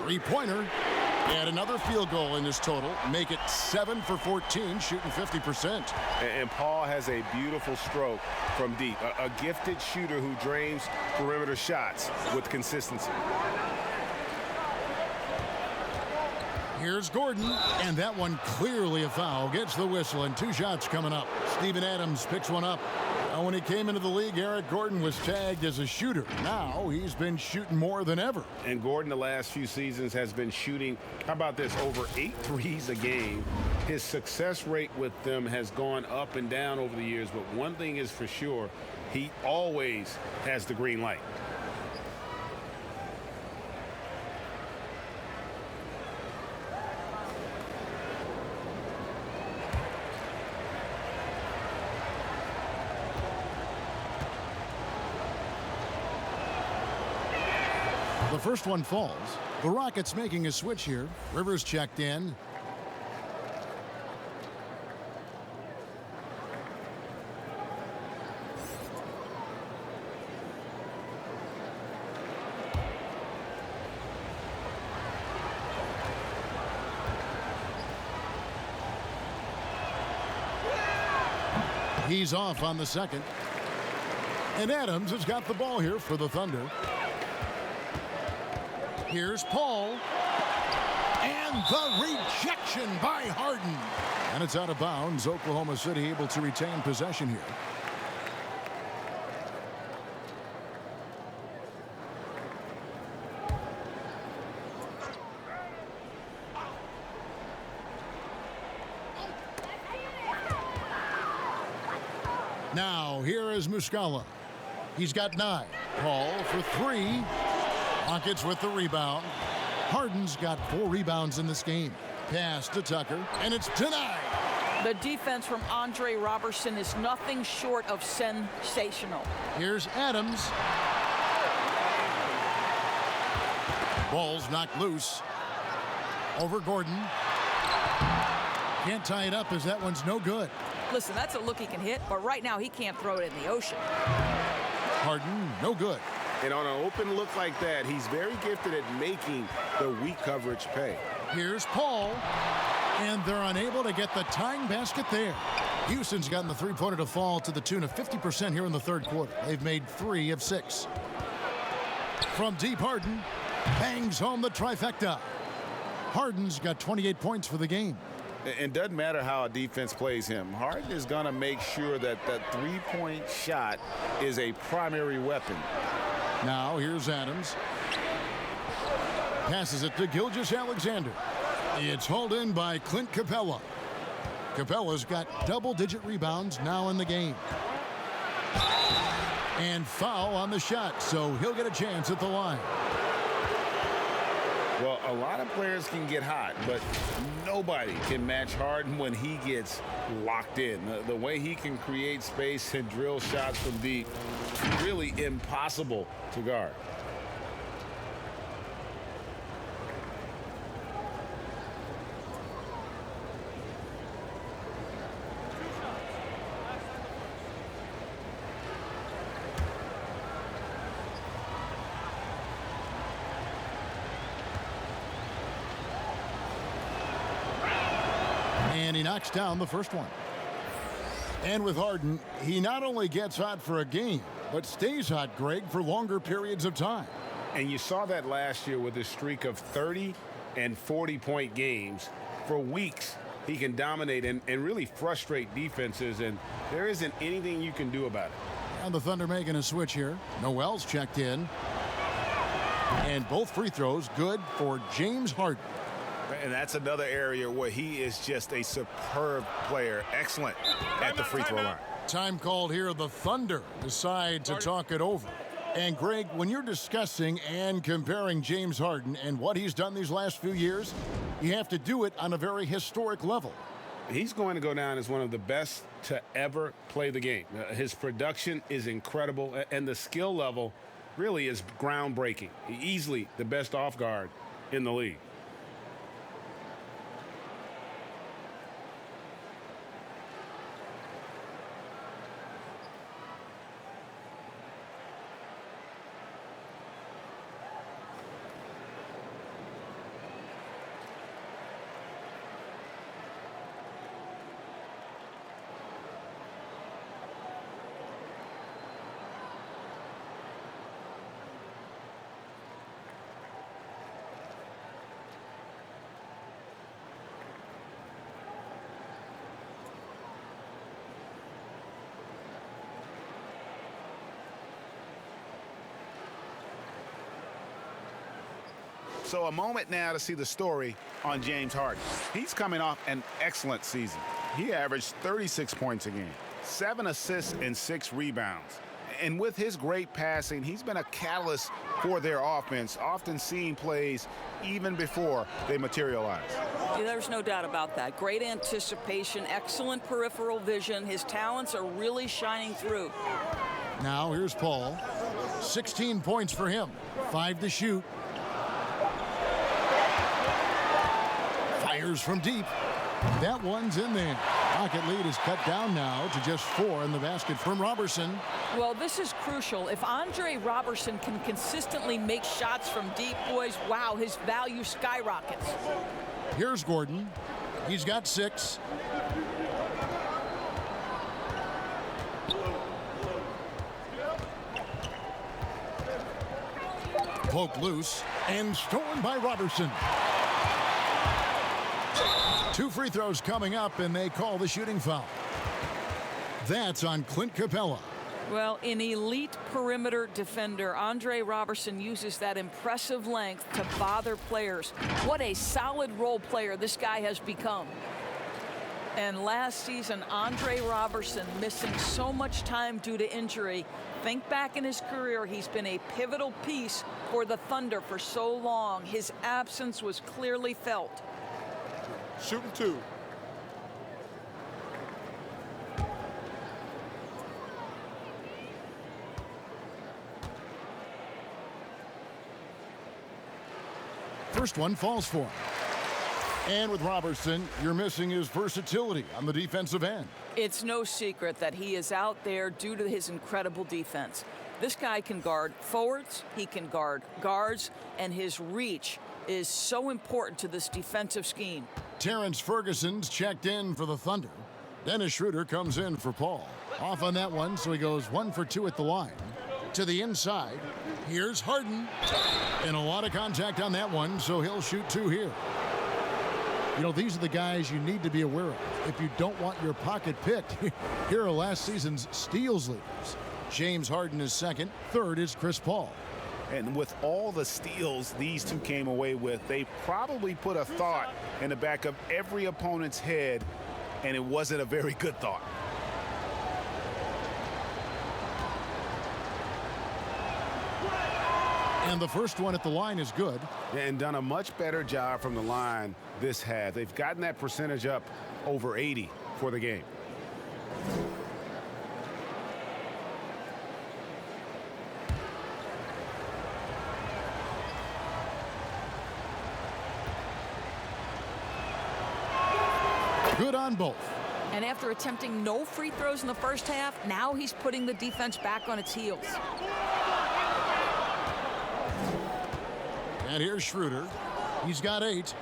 Three-pointer. And another field goal in this total. Make it 7 for 14, shooting 50%. And Paul has a beautiful stroke from deep. A gifted shooter who drains perimeter shots with consistency. Here's Gordon, and that one clearly a foul. Gets the whistle, and 2 shots coming up. Steven Adams picks one up. Now, when he came into the league, Eric Gordon was tagged as a shooter. Now he's been shooting more than ever. And Gordon the last few seasons has been shooting, how about this, over 8 threes a game. His success rate with them has gone up and down over the years, but one thing is for sure, he always has the green light. The first one falls. The Rockets making a switch here. Rivers checked in. He's off on the second. And Adams has got the ball here for the Thunder. Here's Paul. And the rejection by Harden. And it's out of bounds. Oklahoma City able to retain possession here. Now, here is Muscala. He's got 9. Paul for 3. Rockets with the rebound. Harden's got 4 rebounds in this game. Pass to Tucker, and it's denied. The defense from Andre Robertson is nothing short of sensational. Here's Adams. Ball's knocked loose. Over Gordon. Can't tie it up as that one's no good. Listen, that's a look he can hit, but right now he can't throw it in the ocean. Harden, no good. And on an open look like that, he's very gifted at making the weak coverage pay. Here's Paul, and they're unable to get the tying basket there. Houston's gotten the three-pointer to fall to the tune of 50% here in the third quarter. They've made 3 of 6. From deep, Harden bangs home the trifecta. Harden's got 28 points for the game. And doesn't matter how a defense plays him. Harden is going to make sure that that three-point shot is a primary weapon. Now here's Adams. Passes it to Gilgeous-Alexander. It's hauled in by Clint Capella. Capella's got double-digit rebounds now in the game. And foul on the shot, so he'll get a chance at the line. Well, a lot of players can get hot, but nobody can match Harden when he gets locked in. The way he can create space and drill shots from deep, really impossible to guard. And he knocks down the first one. And with Harden, he not only gets hot for a game, but stays hot, Greg, for longer periods of time. And you saw that last year with his streak of 30 and 40-point games. For weeks, he can dominate and really frustrate defenses, and there isn't anything you can do about it. And the Thunder making a switch here. Noel's checked in. And both free throws good for James Harden. And that's another area where he is just a superb player. Excellent at the free throw line. Time called here. The Thunder decide to talk it over. And Greg, when you're discussing and comparing James Harden and what he's done these last few years, you have to do it on a very historic level. He's going to go down as one of the best to ever play the game. His production is incredible, and the skill level really is groundbreaking. Easily the best off guard in the league. So a moment now to see the story on James Harden. He's coming off an excellent season. He averaged 36 points a game, 7 assists and 6 rebounds. And with his great passing, he's been a catalyst for their offense, often seeing plays even before they materialize. Yeah, there's no doubt about that. Great anticipation, excellent peripheral vision. His talents are really shining through. Now here's Paul. 16 points for him, 5 to shoot. Fires from deep. That one's in there. Rocket lead is cut down now to just 4 in the basket from Robertson. Well, this is crucial. If Andre Robertson can consistently make shots from deep, boys, wow, his value skyrockets. Here's Gordon. He's got 6. Poke loose and stolen by Robertson. 2 free throws coming up, and they call the shooting foul. That's on Clint Capella. Well, an elite perimeter defender, Andre Robertson uses that impressive length to bother players. What a solid role player this guy has become. And last season, Andre Robertson missing so much time due to injury. Think back in his career, he's been a pivotal piece for the Thunder for so long. His absence was clearly felt. Shooting 2. First one falls for him. And with Robertson, you're missing his versatility on the defensive end. It's no secret that he is out there due to his incredible defense. This guy can guard forwards, he can guard guards, and his reach is so important to this defensive scheme. Terrence Ferguson's checked in for the Thunder. Dennis Schroeder comes in for Paul. Off on that one, so he goes 1 for 2 at the line. To the inside, here's Harden. And a lot of contact on that one, so he'll shoot 2 here. You know, these are the guys you need to be aware of if you don't want your pocket picked. Here are last season's steals leaders. James Harden is second. Third is Chris Paul. And with all the steals these two came away with, they probably put a thought in the back of every opponent's head, and it wasn't a very good thought. And the first one at the line is good. And done a much better job from the line this half. They've gotten that percentage up over 80 for the game. Good on both. And after attempting no free throws in the first half, now he's putting the defense back on its heels. And here's Schroeder. He's got 8.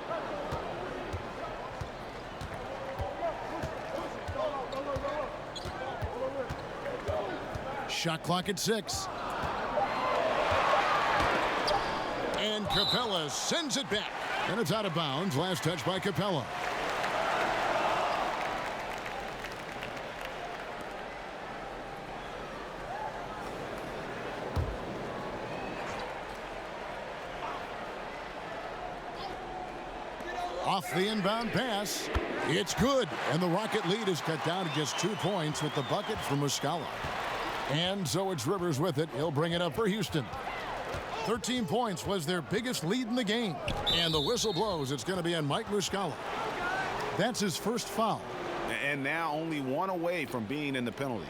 Shot clock at 6. And Capella sends it back. And it's out of bounds. Last touch by Capella. Off the inbound pass. It's good. And the Rocket lead is cut down to just 2 points with the bucket from Muscala. And so it's Rivers with it. He'll bring it up for Houston. 13 points was their biggest lead in the game. And the whistle blows. It's going to be on Mike Muscala. That's his first foul. And now only 1 away from being in the penalty.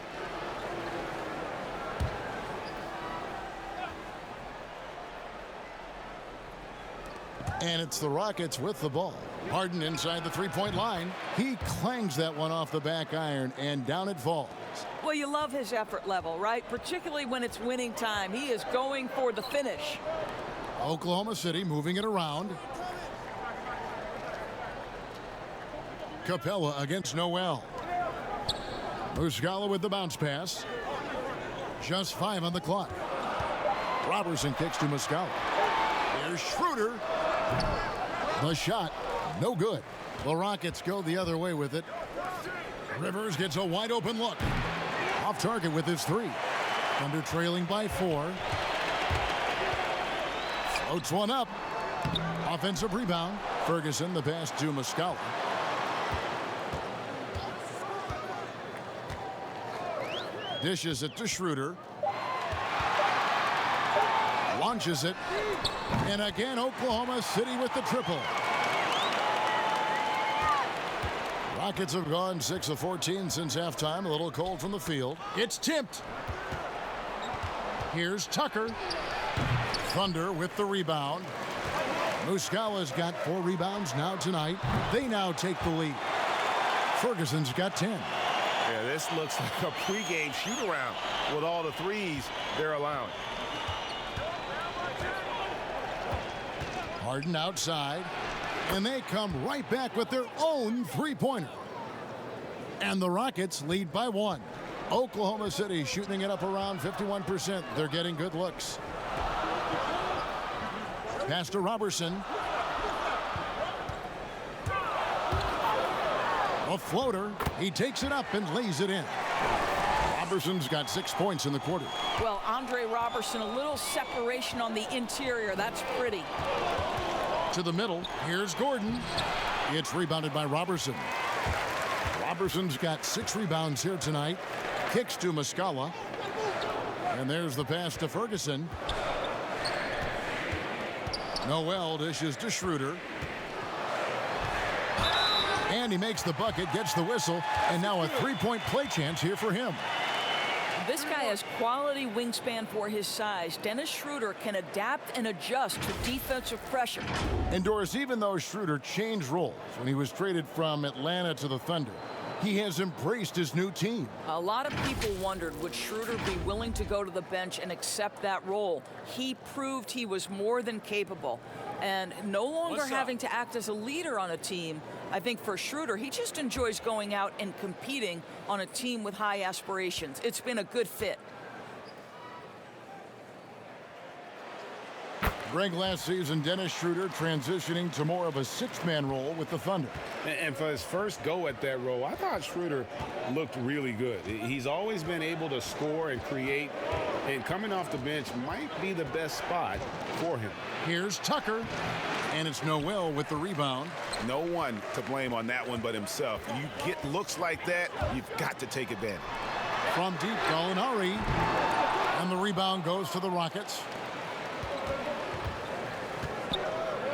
And it's the Rockets with the ball. Harden inside the three-point line. He clangs that one off the back iron, and down it falls. Well, you love his effort level, right? Particularly when it's winning time. He is going for the finish. Oklahoma City moving it around. Capella against Noel. Muscala with the bounce pass. Just 5 on the clock. Robertson kicks to Muscala. Here's Schroeder. The shot, no good. The Rockets go the other way with it. Rivers gets a wide open look. Off target with his 3. Thunder trailing by 4. Floats one up. Offensive rebound. Ferguson, the pass to Muscala. Dishes it to Schroeder. Launches it. And again, Oklahoma City with the triple. Rockets have gone 6 of 14 since halftime. A little cold from the field. It's tipped. Here's Tucker. Thunder with the rebound. Muscala's got 4 rebounds now tonight. They now take the lead. Ferguson's got 10. Yeah, this looks like a pregame shoot-around with all the threes they're allowing. Harden outside, and they come right back with their own three-pointer. And the Rockets lead by 1. Oklahoma City shooting it up around 51%. They're getting good looks. Pass to Robertson. A floater. He takes it up and lays it in. Robertson's got 6 points in the quarter. Well, Andre Robertson, a little separation on the interior. That's pretty. To the middle. Here's Gordon. It's rebounded by Robertson. Robertson's got 6 rebounds here tonight. Kicks to Muscala. And there's the pass to Ferguson. Noel dishes to Schroeder. And he makes the bucket, gets the whistle, and now a three-point play chance here for him. This guy has quality wingspan for his size. Dennis Schroeder can adapt and adjust to defensive pressure. And Doris, even though Schroeder changed roles when he was traded from Atlanta to the Thunder, he has embraced his new team. A lot of people wondered, would Schroeder be willing to go to the bench and accept that role? He proved he was more than capable. And no longer having to act as a leader on a team, I think for Schroeder, he just enjoys going out and competing on a team with high aspirations. It's been a good fit. Greg, last season, Dennis Schroeder transitioning to more of a 6-man role with the Thunder. And for his first go at that role, I thought Schroeder looked really good. He's always been able to score and create, and coming off the bench might be the best spot for him. Here's Tucker, and it's Noel with the rebound. No one to blame on that one but himself. You get looks like that, you've got to take advantage. From deep, Gallinari, and the rebound goes to the Rockets.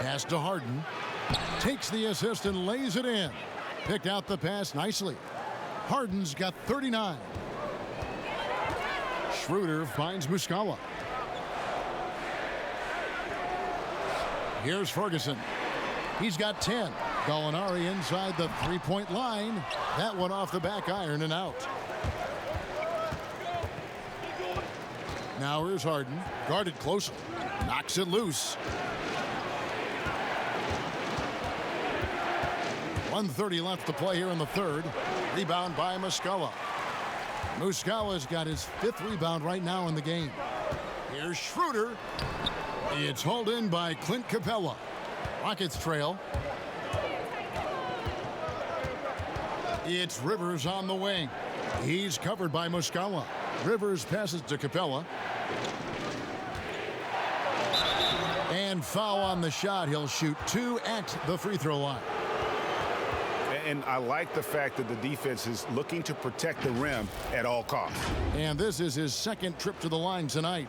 Pass to Harden. Takes the assist and lays it in. Picked out the pass nicely. Harden's got 39. Schroeder finds Muscala. Here's Ferguson. He's got 10. Gallinari inside the three-point line. That one off the back iron and out. Now here's Harden. Guarded closely. Knocks it loose. 1:30 left to play here in the third. Rebound by Muscala. Muscala's got his 5th rebound right now in the game. Here's Schroeder. It's hauled in by Clint Capella. Rockets trail. It's Rivers on the wing. He's covered by Muscala. Rivers passes to Capella. And foul on the shot. He'll shoot 2 at the free throw line. And I like the fact that the defense is looking to protect the rim at all costs. And this is his 2nd trip to the line tonight.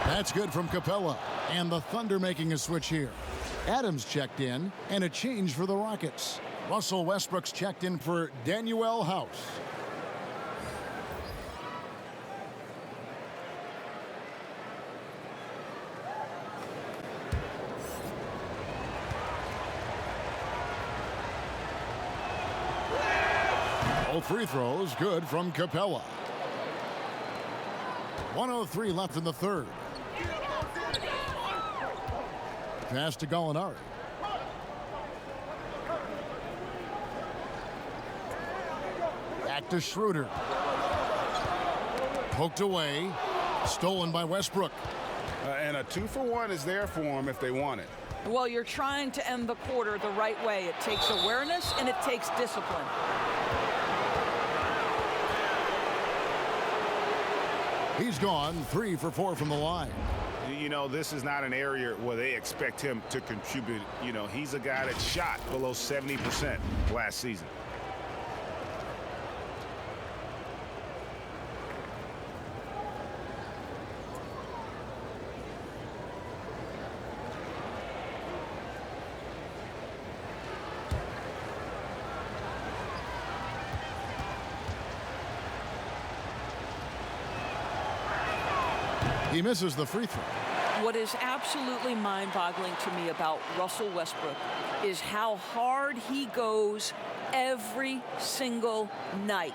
That's good from Capella. And the Thunder making a switch here. Adams checked in, and a change for the Rockets. Russell Westbrook's checked in for Danuel House. All free throws good from Capella. 1:03 left in the third. Pass to Gallinari. back to Schroeder. Poked away. Stolen by Westbrook. And a 2-for-1 is there for them if they want it. Well, you're trying to end the quarter the right way. It takes awareness and it takes discipline. He's gone 3 for 4 from the line. You know, this is not an area where they expect him to contribute. You know, he's a guy that shot below 70% last season. He misses the free throw. What is absolutely mind-boggling to me about Russell Westbrook is how hard he goes every single night.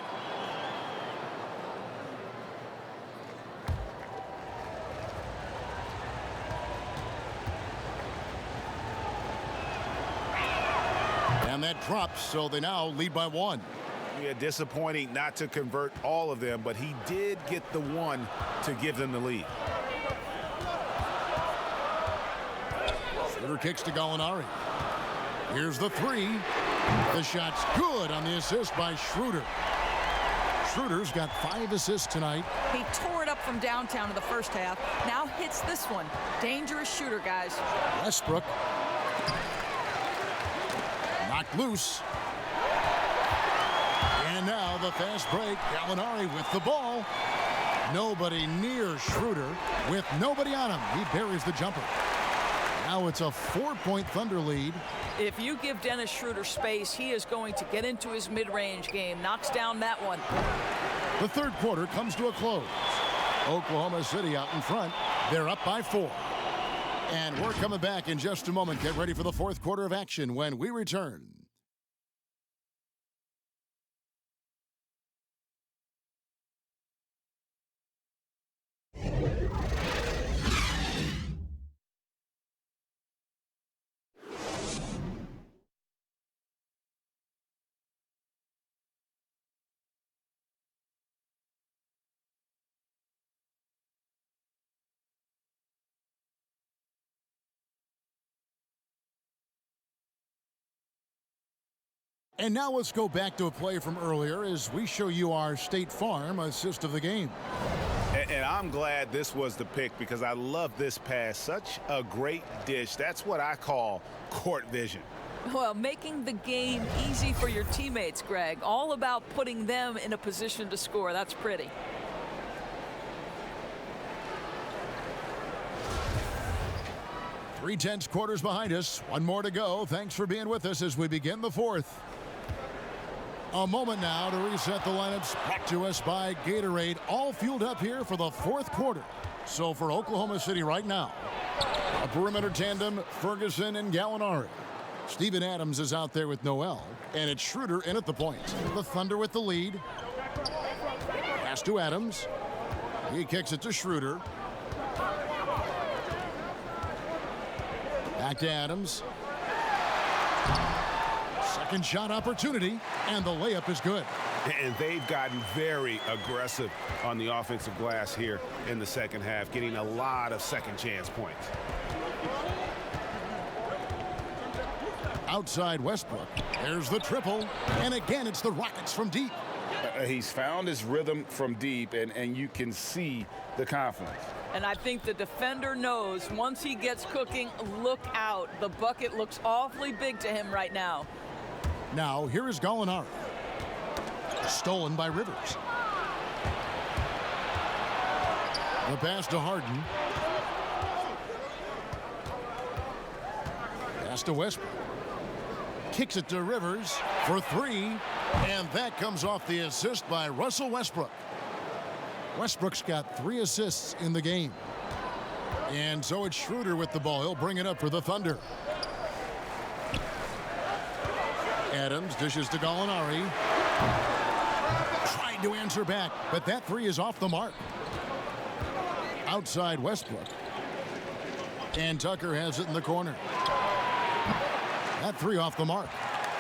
And that drops, so they now lead by 1. Yeah, disappointing not to convert all of them, but he did get the one to give them the lead. Schroeder kicks to Gallinari. Here's the 3. The shot's good on the assist by Schroeder. Schroeder's got 5 assists tonight. He tore it up from downtown in the first half. Now hits this one. Dangerous shooter, guys. Westbrook. Knocked loose. And now the fast break. Gallinari with the ball. Nobody near Schroeder. With nobody on him, he buries the jumper. Now it's a 4-point Thunder lead. If you give Dennis Schroeder space, he is going to get into his mid-range game. Knocks down that one. The third quarter comes to a close. Oklahoma City out in front. They're up by 4. And we're coming back in just a moment. Get ready for the fourth quarter of action when we return. And now let's go back to a play from earlier as we show you our State Farm assist of the game. And I'm glad this was the pick because I love this pass. Such a great dish. That's what I call court vision. Well, making the game easy for your teammates, Greg. All about putting them in a position to score. That's pretty. Three tenths quarters behind us. One more to go. Thanks for being with us as we begin the fourth. A moment now to reset the lineups. Brought to us by Gatorade. All fueled up here for the fourth quarter. So for Oklahoma City right now, a perimeter tandem, Ferguson and Gallinari. Steven Adams is out there with Noel. And it's Schroeder in at the point. The Thunder with the lead. Pass to Adams. He kicks it to Schroeder. Back to Adams. Second shot opportunity, and the layup is good. And they've gotten very aggressive on the offensive glass here in the second half, getting a lot of second chance points. Outside Westbrook. There's the triple. And again, it's the Rockets from deep. He's found his rhythm from deep, and you can see the confidence. And I think the defender knows once he gets cooking, look out. The bucket looks awfully big to him right now. Now, here is Gallinari. Stolen by Rivers. The pass to Harden. Pass to Westbrook. Kicks it to Rivers for 3. And that comes off the assist by Russell Westbrook. Westbrook's got 3 assists in the game. And so it's Schroeder with the ball. He'll bring it up for the Thunder. Adams dishes to Gallinari. Trying to answer back, but that 3 is off the mark. Outside Westbrook. And Tucker has it in the corner. That 3 off the mark.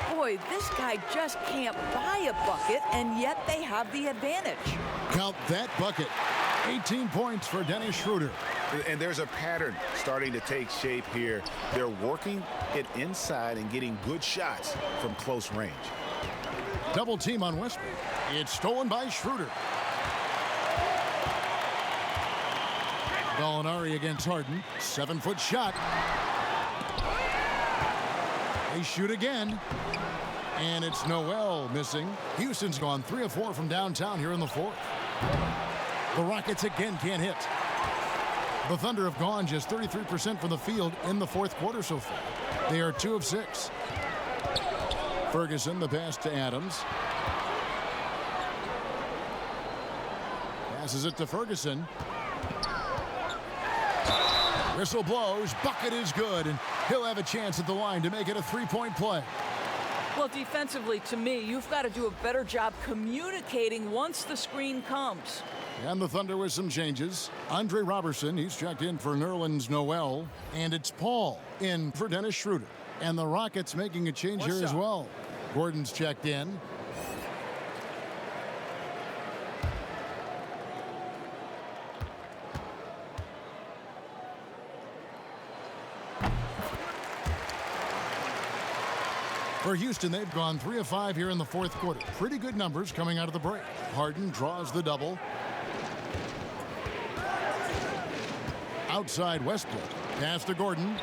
Boy, this guy just can't buy a bucket, and yet they have the advantage. Count that bucket. 18 points for Dennis Schroeder. And there's a pattern starting to take shape here. They're working it inside and getting good shots from close range. Double team on Westbrook. It's stolen by Schroeder. Gallinari against Harden. 7-foot shot. They shoot again. And it's Noel missing. Houston's gone 3 of 4 from downtown here in the fourth. The Rockets again can't hit. The Thunder have gone just 33% from the field in the fourth quarter so far. They are 2 of 6. Ferguson, the pass to Adams. Passes it to Ferguson. Whistle blows. Bucket is good, and he'll have a chance at the line to make it a 3-point play. Well, defensively, to me, you've got to do a better job communicating once the screen comes. And the Thunder with some changes. Andre Robertson, he's checked in for Nerlens Noel. And it's Paul in for Dennis Schroeder. And the Rockets making a change here as well. Gordon's checked in. For Houston, they've gone 3 of 5 here in the fourth quarter. Pretty good numbers coming out of the break. Harden draws the double. Outside Westbrook. Pass to Gordon.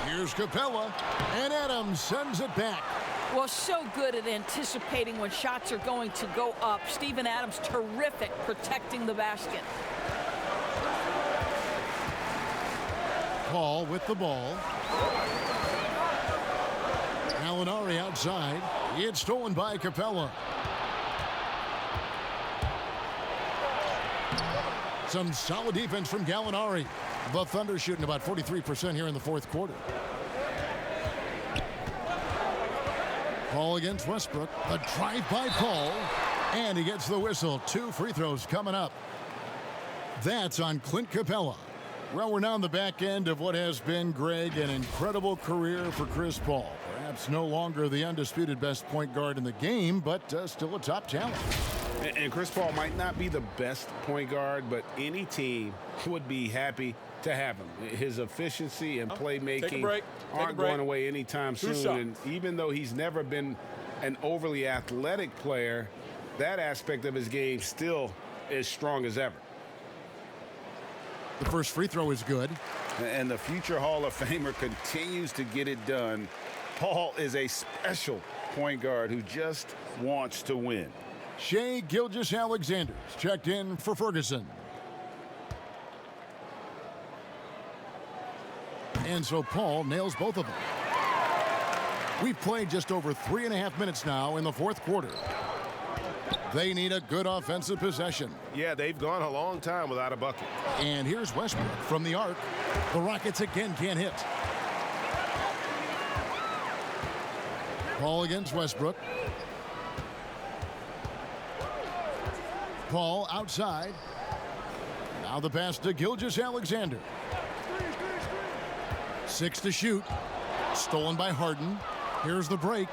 Here's Capella. And Adams sends it back. Well, so good at anticipating when shots are going to go up. Steven Adams, terrific protecting the basket. Paul with the ball. Gallinari outside. It's stolen by Capella. Some solid defense from Gallinari. The Thunder shooting about 43% here in the fourth quarter. Paul against Westbrook. The drive by Paul. And he gets the whistle. 2 free throws coming up. That's on Clint Capella. Well, we're now on the back end of what has been, Greg, an incredible career for Chris Paul. Perhaps no longer the undisputed best point guard in the game, but still a top talent. And Chris Paul might not be the best point guard, but any team would be happy to have him. His efficiency and playmaking aren't going away anytime soon. And even though he's never been an overly athletic player, that aspect of his game still is strong as ever. The first free throw is good. And the future Hall of Famer continues to get it done. Paul is a special point guard who just wants to win. Shai Gilgeous-Alexander's checked in for Ferguson. And so Paul nails both of them. We've played just over 3.5 minutes now in the fourth quarter. They need a good offensive possession. Yeah, they've gone a long time without a bucket. And here's Westbrook from the arc. The Rockets again can't hit. Paul against Westbrook. Paul outside. Now the pass to Gilgeous-Alexander. 6 to shoot. Stolen by Harden. Here's the break.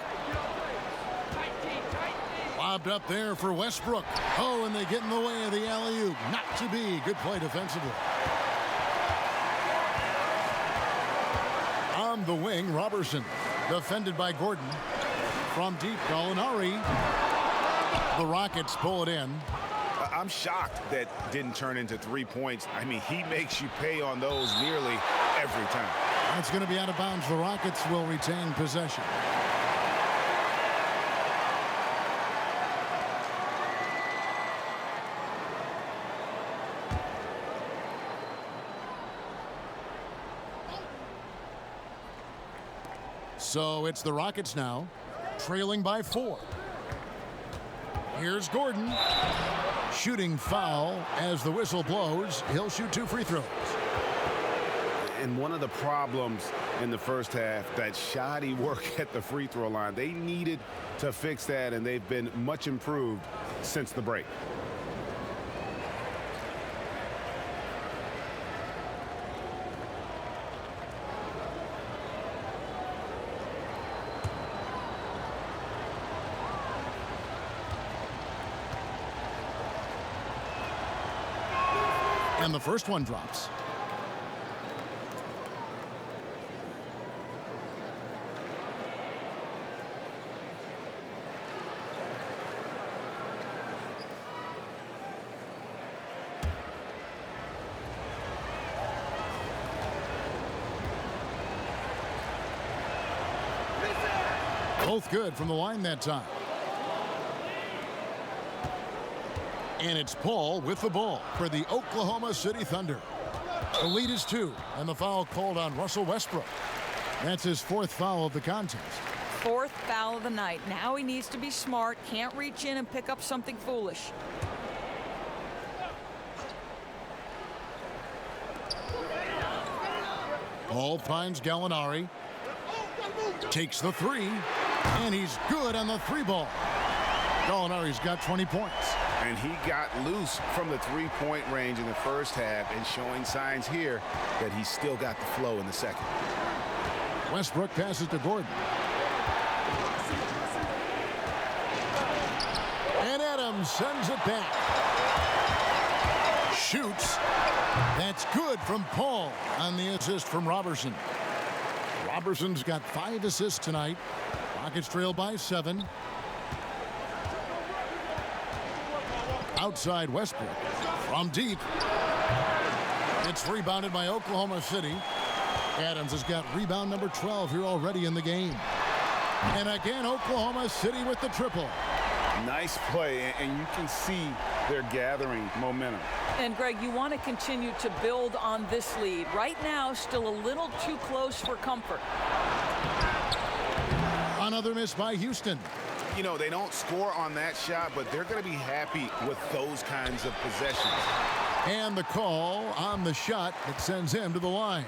Lobbed up there for Westbrook. Oh, and they get in the way of the alley-oop. Not to be. Good play defensively. On the wing, Robertson. Defended by Gordon. From deep, Gallinari. The Rockets pull it in. I'm shocked that didn't turn into 3 points. I mean, he makes you pay on those nearly every time. It's going to be out of bounds. The Rockets will retain possession. So it's the Rockets now, trailing by 4. Here's Gordon. Shooting foul as the whistle blows. He'll shoot 2 free throws. And one of the problems in the first half, that shoddy work at the free throw line. They needed to fix that, and they've been much improved since the break. And the first one drops. Both good from the line that time. And it's Paul with the ball for the Oklahoma City Thunder. The lead is 2, and the foul called on Russell Westbrook. That's his 4th foul of the contest. 4th foul of the night. Now he needs to be smart. Can't reach in and pick up something foolish. Paul finds Gallinari. Takes the 3, and he's good on the 3-ball. Gallinari's got 20 points. And he got loose from the 3-point range in the first half and showing signs here that he's still got the flow in the second. Westbrook passes to Gordon. And Adams sends it back. Shoots. That's good from Paul on the assist from Robertson. Robertson's got 5 assists tonight. Rockets trail by 7. Outside Westbrook from deep. It's rebounded by Oklahoma City. Adams has got rebound number 12 here already in the game. And again, Oklahoma City with the triple. Nice play, and you can see they're gathering momentum. And Greg, you want to continue to build on this lead. Right now, still a little too close for comfort. Another miss by Houston. You know, they don't score on that shot, but they're going to be happy with those kinds of possessions. And the call on the shot that sends him to the line.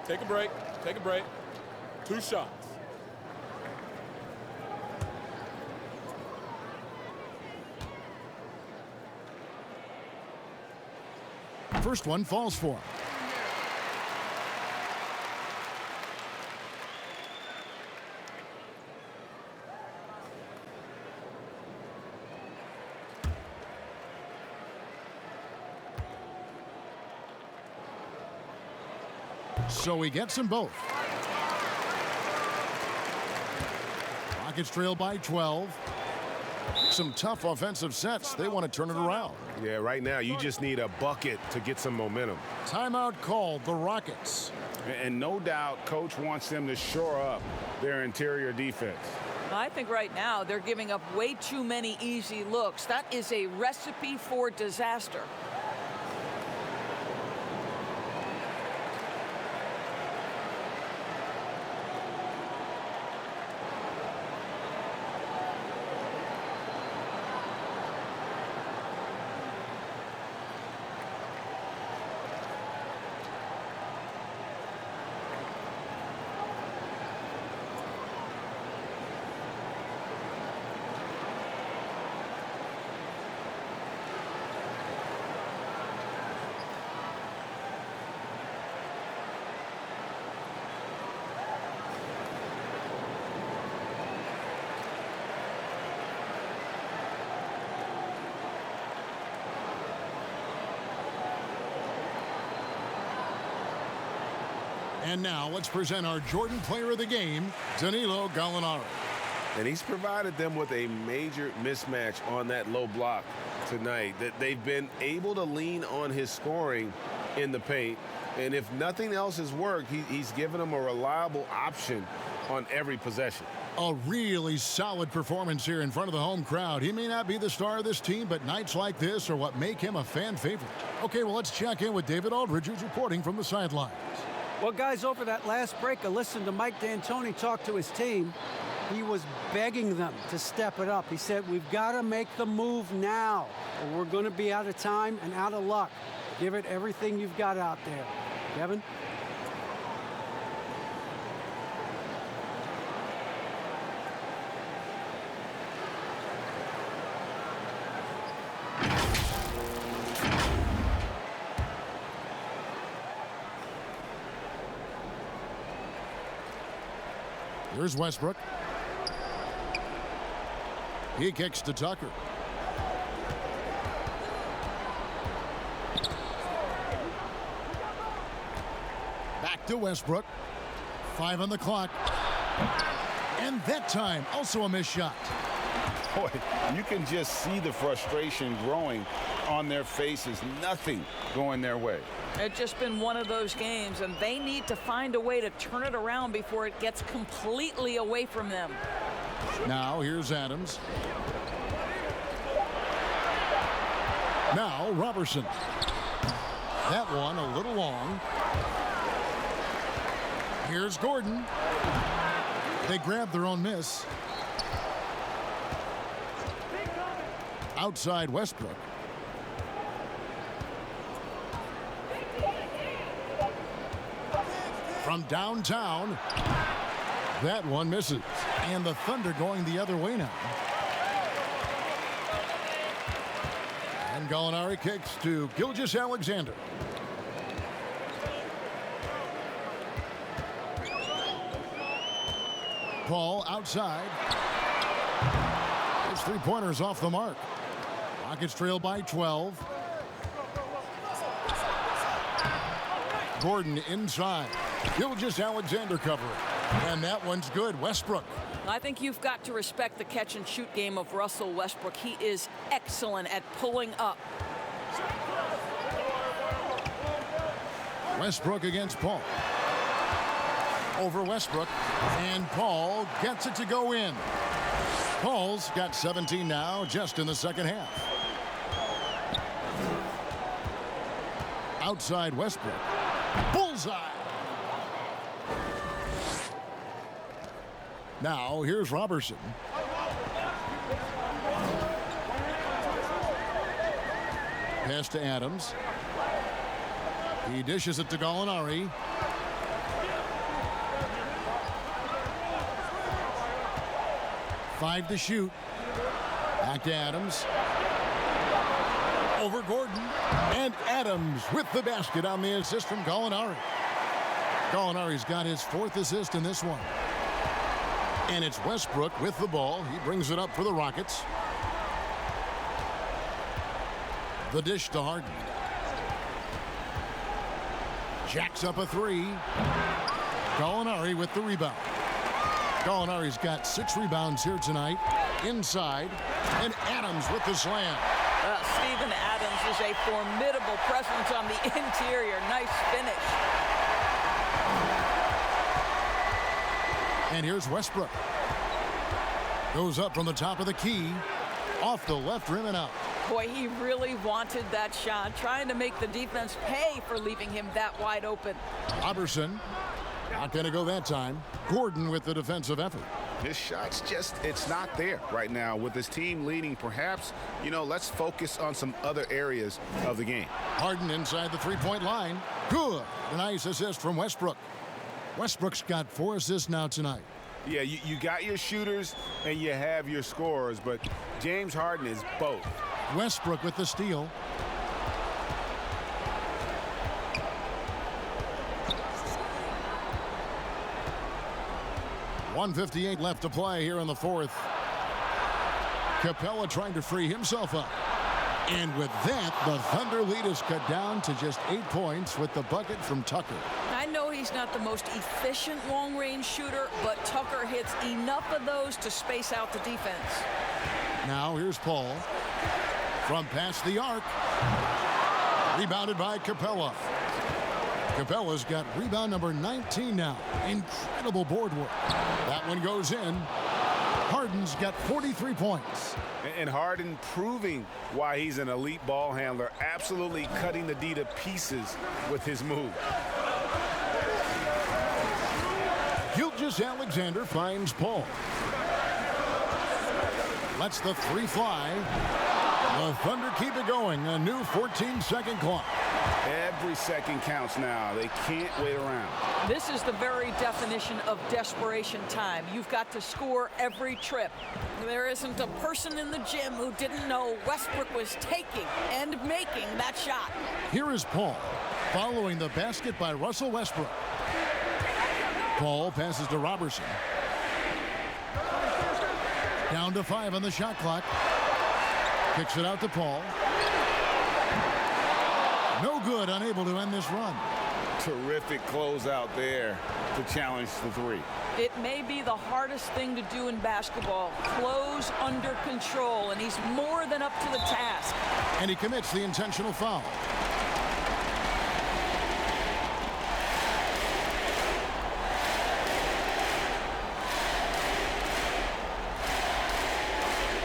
Take a break. Take a break. 2 shots. First one falls for him. So he gets them both. Rockets trail by 12. Some tough offensive sets. They want to turn it around. Yeah, right now you just need a bucket to get some momentum. Timeout called the Rockets. And no doubt coach wants them to shore up their interior defense. I think right now they're giving up way too many easy looks. That is a recipe for disaster. And now let's present our Jordan Player of the Game, Danilo Gallinari. And he's provided them with a major mismatch on that low block tonight. That they've been able to lean on his scoring in the paint. And if nothing else has worked, he's given them a reliable option on every possession. A really solid performance here in front of the home crowd. He may not be the star of this team, but nights like this are what make him a fan favorite. Okay, well, let's check in with David Aldridge, who's reporting from the sidelines. Well, guys, over that last break, I listened to Mike D'Antoni talk to his team. He was begging them to step it up. He said, we've got to make the move now, or we're going to be out of time and out of luck. Give it everything you've got out there. Kevin? Here's Westbrook. He kicks to Tucker. Back to Westbrook. 5 on the clock. And that time, also a missed shot. Boy, you can just see the frustration growing on their faces. Nothing going their way. It's just been one of those games, and they need to find a way to turn it around before it gets completely away from them. Now, here's Adams. Now, Robertson. That one a little long. Here's Gordon. They grab their own miss. Outside Westbrook. From downtown. That one misses. And the Thunder going the other way now. And Gallinari kicks to Gilgeous-Alexander. Paul outside. His three-pointers off the mark. Rockets trail by 12. Gordon inside. Gilgeous-Alexander covering. And that one's good. Westbrook. I think you've got to respect the catch-and-shoot game of Russell Westbrook. He is excellent at pulling up. Westbrook against Paul. Over Westbrook. And Paul gets it to go in. Paul's got 17 now, just in the second half. Outside Westbrook. Bullseye. Now, here's Robertson. Pass to Adams. He dishes it to Gallinari. Five to shoot. Back to Adams. Over Gordon. And Adams with the basket on the assist from Gallinari. Gallinari's got his 4th assist in this one. And it's Westbrook with the ball. He brings it up for the Rockets. The dish to Harden. Jacks up a 3. Gallinari with the rebound. Gallinari's got 6 rebounds here tonight. Inside. And Adams with the slam. Steven Adams is a formidable presence on the interior. Nice finish. And here's Westbrook. Goes up from the top of the key. Off the left rim and out. Boy, he really wanted that shot, trying to make the defense pay for leaving him that wide open. Robertson. Not going to go that time. Gordon with the defensive effort. His shot's just, it's not there right now. With his team leading, perhaps, let's focus on some other areas of the game. Harden inside the three-point line. Good. A nice assist from Westbrook. Westbrook's got 4 assists now tonight. Yeah, you got your shooters and you have your scorers, but James Harden is both. Westbrook with the steal. .158 left to play here in the 4th. Capella trying to free himself up. And with that, the Thunder lead is cut down to just 8 points with the bucket from Tucker. I know he's not the most efficient long-range shooter, but Tucker hits enough of those to space out the defense. Now here's Paul. From past the arc. Rebounded by Capella. Capella's got rebound number 19 now. Incredible board work. That one goes in. Harden's got 43 points. And Harden proving why he's an elite ball handler, absolutely cutting the D to pieces with his move. Gilgeous-Alexander finds Paul. Lets the 3 fly. The Thunder keep it going. A new 14-second clock. Every second counts now. They can't wait around. This is the very definition of desperation time. You've got to score every trip. There isn't a person in the gym who didn't know Westbrook was taking and making that shot. Here is Paul, following the basket by Russell Westbrook. Paul passes to Robertson. Down to 5 on the shot clock. Kicks it out to Paul. No good, unable to end this run. Terrific closeout there to challenge the three. It may be the hardest thing to do in basketball. Close under control, and he's more than up to the task. And he commits the intentional foul.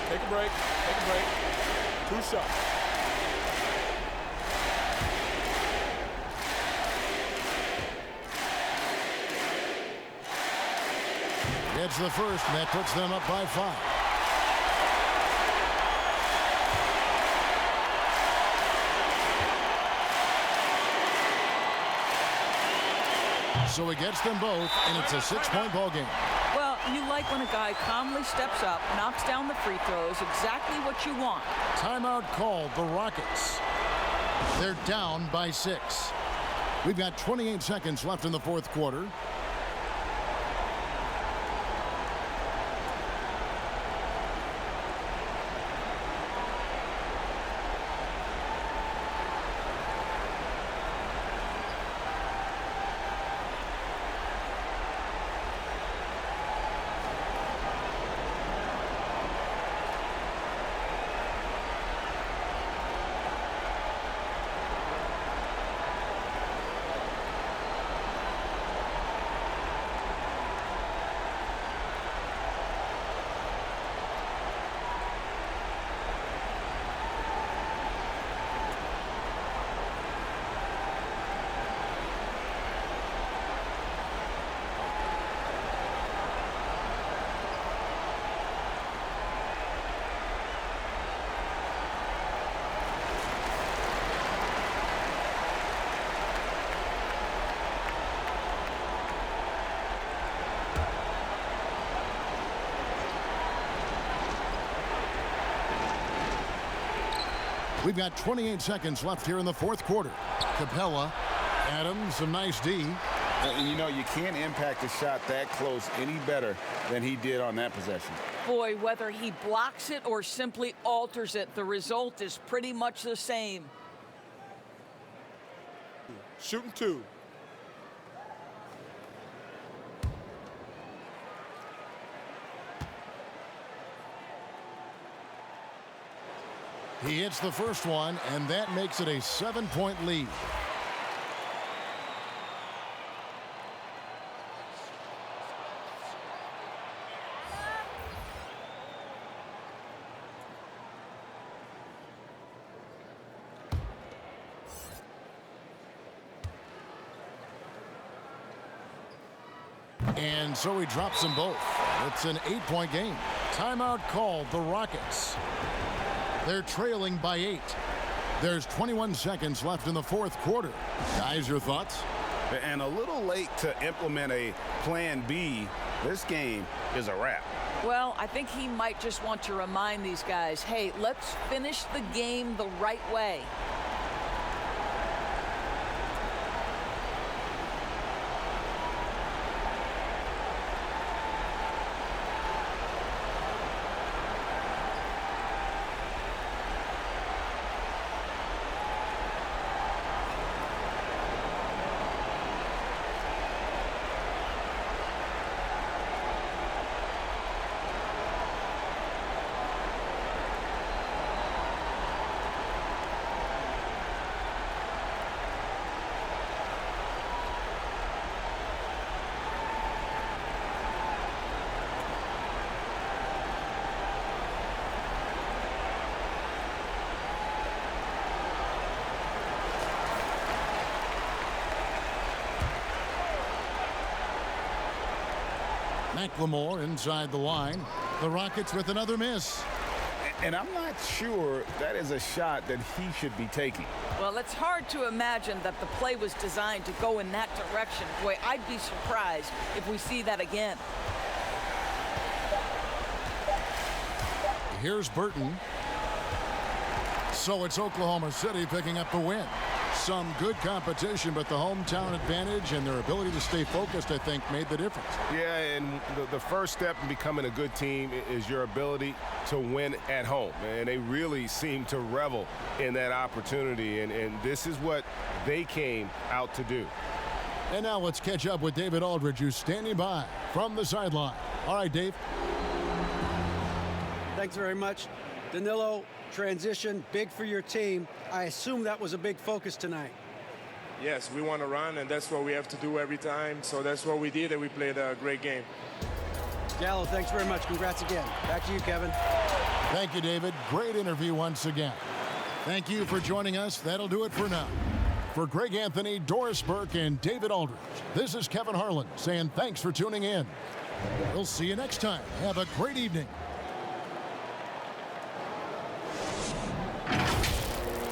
Take a break. Take a break. 2 shots. Gets the first, and that puts them up by 5. So he gets them both, and it's a 6-point ball game. Well, you like when a guy calmly steps up, knocks down the free throws, exactly what you want. Timeout called, the Rockets. They're down by 6. We've got 28 seconds left in the fourth quarter. We've got 28 seconds left here in the fourth quarter. Capella, Adams, some nice D. And you know, you can't impact a shot that close any better than he did on that possession. Boy, whether he blocks it or simply alters it, the result is pretty much the same. Shooting 2. He hits the first one, and that makes it a 7-point lead. And so he drops them both. It's an 8-point game. Timeout called, the Rockets. They're trailing by 8. There's 21 seconds left in the fourth quarter. Guys, your thoughts? And a little late to implement a plan B. This game is a wrap. Well, I think he might just want to remind these guys, hey, let's finish the game the right way. McLemore inside the line. The Rockets with another miss. And I'm not sure that is a shot that he should be taking. Well, it's hard to imagine that the play was designed to go in that direction. Boy, I'd be surprised if we see that again. Here's Burton. So it's Oklahoma City picking up the win. Some good competition, but the hometown advantage and their ability to stay focused, I think, made the difference. Yeah, and the first step in becoming a good team is your ability to win at home. And they really seem to revel in that opportunity, and this is what they came out to do. And now let's catch up with David Aldridge, who's standing by from the sideline. All right, Dave. Thanks very much. Danilo, transition, big for your team. I assume that was a big focus tonight. Yes, we want to run, and that's what we have to do every time. So that's what we did, and we played a great game. Gallo, thanks very much. Congrats again. Back to you, Kevin. Thank you, David. Great interview once again. Thank you for joining us. That'll do it for now. For Greg Anthony, Doris Burke, and David Aldridge, this is Kevin Harlan saying thanks for tuning in. We'll see you next time. Have a great evening.